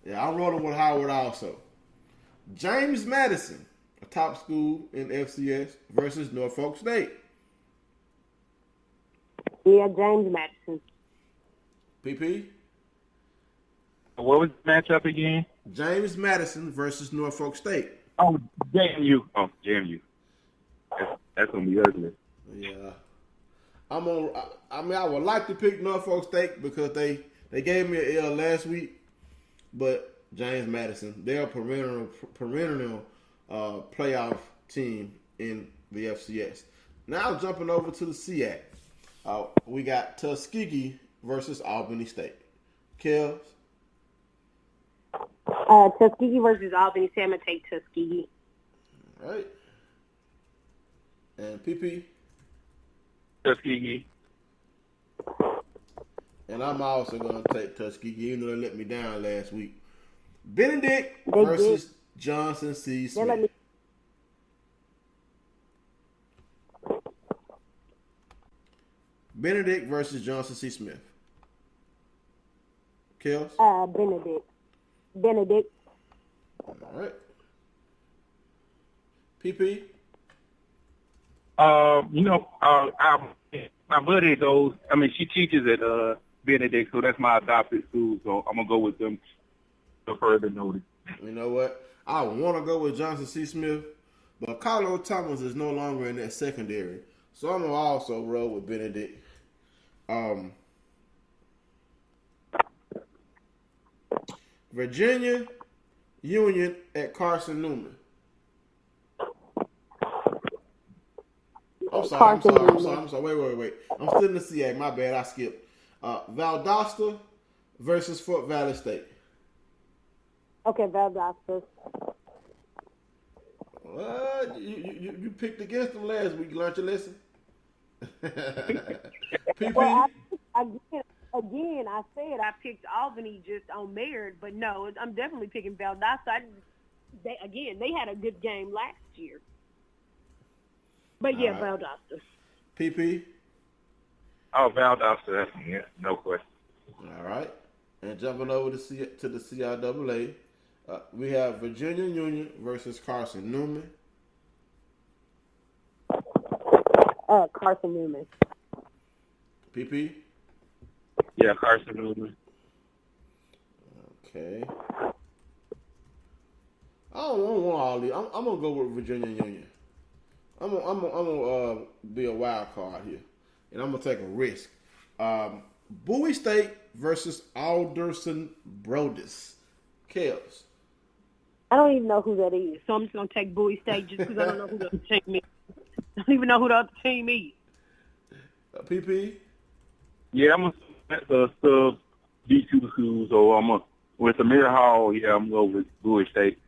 [SPEAKER 2] Yeah, I'm rolling with Howard also. James Madison, a top school in FCS, versus Norfolk State.
[SPEAKER 3] Yeah, James Madison.
[SPEAKER 2] PP?
[SPEAKER 4] What was the matchup again?
[SPEAKER 2] James Madison versus Norfolk State.
[SPEAKER 4] Oh, JMU. That's going to be ugly.
[SPEAKER 2] Yeah. I would like to pick Norfolk State because they gave me an L last week, but James Madison, they're a perennial playoff team in the FCS. Now jumping over to the SEAC. We got Tuskegee versus Albany State. Kels?
[SPEAKER 3] Tuskegee versus Albany State. I'm going to take Tuskegee.
[SPEAKER 2] All right. And PP?
[SPEAKER 4] Tuskegee.
[SPEAKER 2] And I'm also going to take Tuskegee, even though they let me down last week. Benedict versus Johnson C. Smith. Benedict versus Johnson C. Smith. Kels?
[SPEAKER 3] Benedict.
[SPEAKER 2] All right. PP?
[SPEAKER 4] My buddy goes, she teaches at Benedict, so that's my adopted school, so I'm going to go with them for further notice.
[SPEAKER 2] You know what? I want to go with Johnson C. Smith, but Carlos Thomas is no longer in that secondary. So I'm going to also roll with Benedict. Virginia Union at Carson Newman. I'm sorry. Wait. I'm still in the CA. My bad. I skipped. Valdosta versus Fort Valley State.
[SPEAKER 3] Okay, Valdosta.
[SPEAKER 2] You picked against them last week. You learned your lesson. PP.
[SPEAKER 3] Well, again, I said I picked Albany just on merit, but no, I'm definitely picking Valdosta. They had a good game last year. But yeah, right. Valdosta.
[SPEAKER 2] PP.
[SPEAKER 4] Oh, Valdosta. Yeah, no question.
[SPEAKER 2] All right. And jumping over to the CIAA, we have Virginia Union versus Carson Newman.
[SPEAKER 3] Carson Newman.
[SPEAKER 2] PP.
[SPEAKER 4] Yeah, Carson Newman.
[SPEAKER 2] Okay. I don't want all these. I'm gonna go with Virginia Union. I'm gonna be a wild card here, and I'm gonna take a risk. Bowie State versus Alderson Brodus. Kels.
[SPEAKER 3] I don't even know who that is, so I'm just gonna take Bowie State just because I don't know who the other team is. I don't even know who the other team is.
[SPEAKER 2] PP.
[SPEAKER 4] Yeah, I'm a sub D2 school, so with Amir Hall. Yeah, I'm going with Bowie State.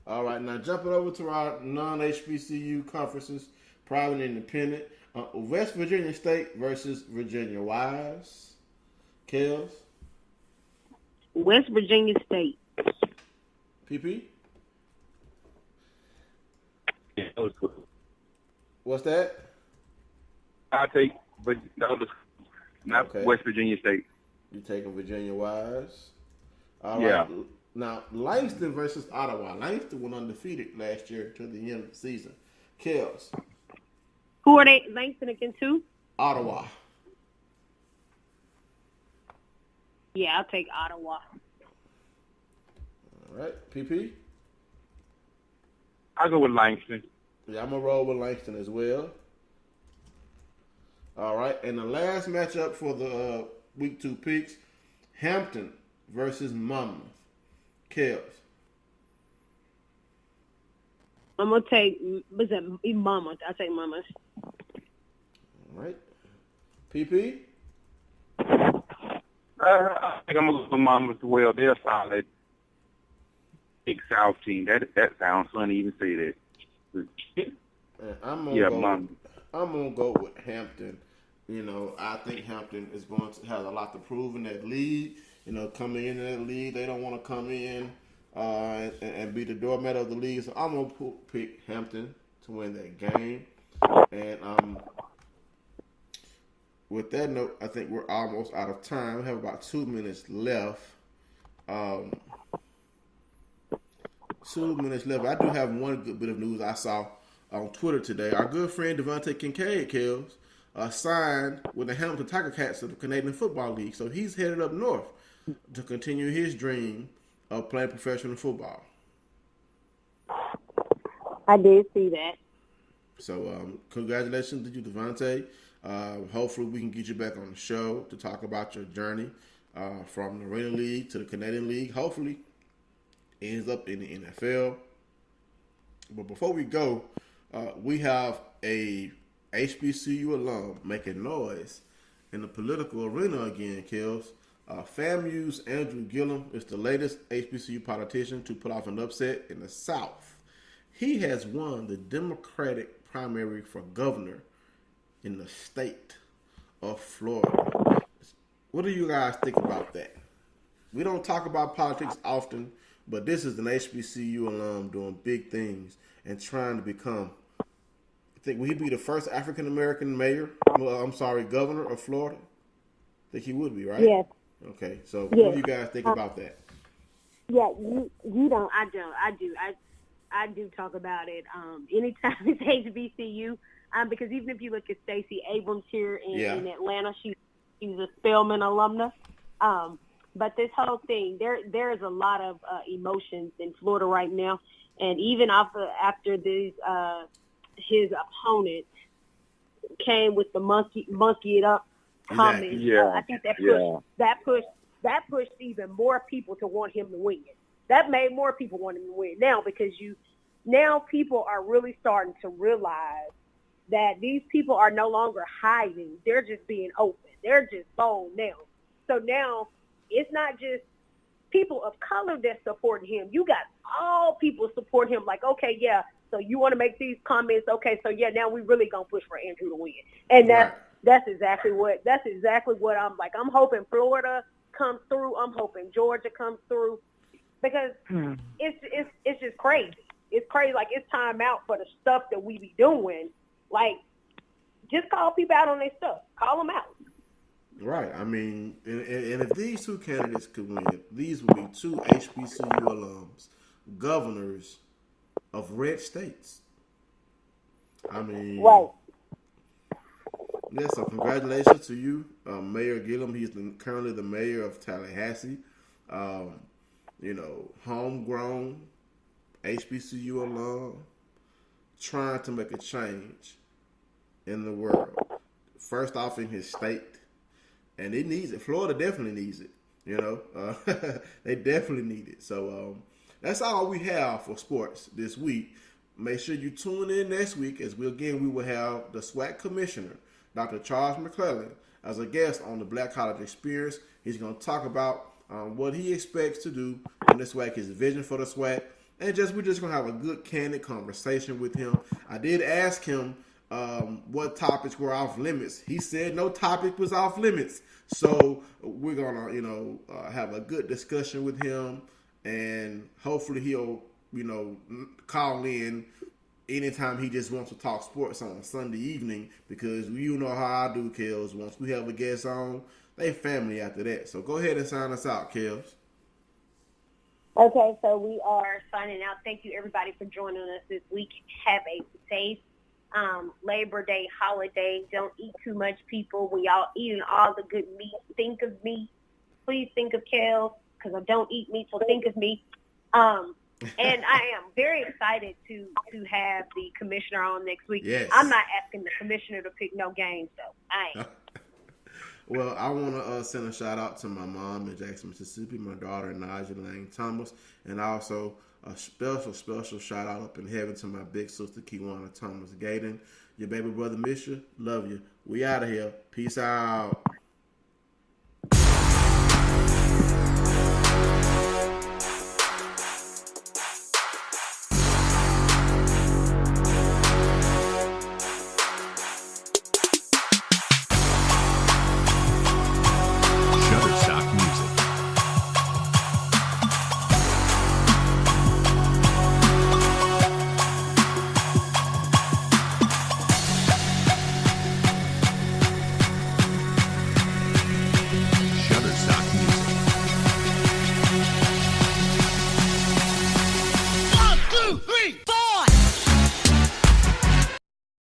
[SPEAKER 2] All right, now jumping over to our non-HBCU conferences, private and independent. West Virginia State versus Virginia Wise. Kels.
[SPEAKER 3] West Virginia State.
[SPEAKER 2] PP.
[SPEAKER 4] Yeah, that was cool.
[SPEAKER 2] What's that?
[SPEAKER 4] I'll take West Virginia State.
[SPEAKER 2] You taking Virginia Wise? All
[SPEAKER 4] yeah.
[SPEAKER 2] Right. Now, Langston versus Ottawa. Langston went undefeated last year to the end of the season. Kels.
[SPEAKER 3] Who are they? Langston against who?
[SPEAKER 2] Ottawa.
[SPEAKER 3] Yeah, I'll take Ottawa.
[SPEAKER 2] All right. PP?
[SPEAKER 4] I'll go with Langston.
[SPEAKER 2] Yeah, I'm going to roll with Langston as well. All right. And the last matchup for the Week 2 picks, Hampton versus Monmouth. Kels.
[SPEAKER 3] I'm going to take, Monmouth. I'll take Monmouth.
[SPEAKER 2] All right. PP?
[SPEAKER 4] I think I'm going to go with Monmouth as well. They're solid. Big South team. That sounds funny even say that.
[SPEAKER 2] I'm gonna go with Hampton. You know, I think Hampton is going to have a lot to prove in that league. You know, coming into that league, they don't want to come in and be the doormat of the league. So I'm gonna pick Hampton to win that game. And with that note, I think we're almost out of time. We have about 2 minutes left. 2 minutes left. I do have one good bit of news I saw on Twitter today. Our good friend Devontae Kincaid, Kels, signed with the Hamilton Tiger Cats of the Canadian Football League. So he's headed up north to continue his dream of playing professional football.
[SPEAKER 3] I did see that.
[SPEAKER 2] So congratulations to you, Devontae. Hopefully we can get you back on the show to talk about your journey from the Arena League to the Canadian League. Hopefully ends up in the NFL. But before we go, we have a HBCU alum making noise in the political arena again, Kels. FAMU's Andrew Gillum is the latest HBCU politician to pull off an upset in the South. He has won the Democratic primary for governor in the state of Florida. What do you guys think about that? We don't talk about politics often, but this is an HBCU alum doing big things and trying to become, I think, will he be the first African-American governor of Florida? I think he would be, right?
[SPEAKER 3] Yes.
[SPEAKER 2] Okay, so
[SPEAKER 3] yes.
[SPEAKER 2] What do you guys think about that?
[SPEAKER 3] Yeah, you don't. I do. I do talk about it anytime it's HBCU, because even if you look at Stacey Abrams here in Atlanta, she's a Spelman alumna. But this whole thing, there is a lot of emotions in Florida right now, and even after these his opponent came with the monkey it up comments.
[SPEAKER 4] Yeah.
[SPEAKER 3] I think that pushed even more people to want him to win. That made more people want him to win now, because now people are really starting to realize that these people are no longer hiding. They're just being open. They're just bold now. So now it's not just people of color that's supporting him. You got all people support him. Like, okay, yeah, so you want to make these comments. Okay, so yeah, now we really gonna push for Andrew to win. And that's exactly what I'm like. I'm hoping Florida comes through. I'm hoping Georgia comes through, because it's just crazy. It's crazy. Like, it's time out for the stuff that we be doing. Like, just call people out on their stuff. Call them out.
[SPEAKER 2] Right. I mean, and if these two candidates could win, these would be two HBCU alums, governors of red states. I mean,
[SPEAKER 3] right.
[SPEAKER 2] Yeah, so congratulations to you, Mayor Gillum. He's currently the mayor of Tallahassee. Homegrown HBCU alum, trying to make a change in the world. First off, in his state. And it needs it. Florida definitely needs it. They definitely need it. So that's all we have for sports this week. Make sure you tune in next week, as we will have the SWAC commissioner, Dr. Charles McClellan, as a guest on the Black College Experience. He's going to talk about what he expects to do in the SWAC, his vision for the SWAC, and we're just going to have a good, candid conversation with him. I did ask him what topics were off limits. He said no topic was off limits. So we're gonna, have a good discussion with him, and hopefully he'll, call in anytime he just wants to talk sports on Sunday evening, because you know how I do, Kels. Once we have a guest on, they family after that. So go ahead and sign us out, Kels.
[SPEAKER 3] Okay, so we are signing out. Thank you, everybody, for joining us this week. Have a safe Labor Day holiday. Don't eat too much, people. We all eating all the good meat. Think of me. Please think of Kel, because I don't eat meat, so think of me. And I am very excited to have the commissioner on next week.
[SPEAKER 2] Yes.
[SPEAKER 3] I'm not asking the commissioner to pick no games, though. I ain't.
[SPEAKER 2] Well, I want to send a shout out to my mom in Jackson, Mississippi, my daughter, Naja Lane Thomas, and also a special shout out up in heaven to my big sister, Kiwana Thomas Gaden. Your baby brother, miss you. Love you. We out of here. Peace out.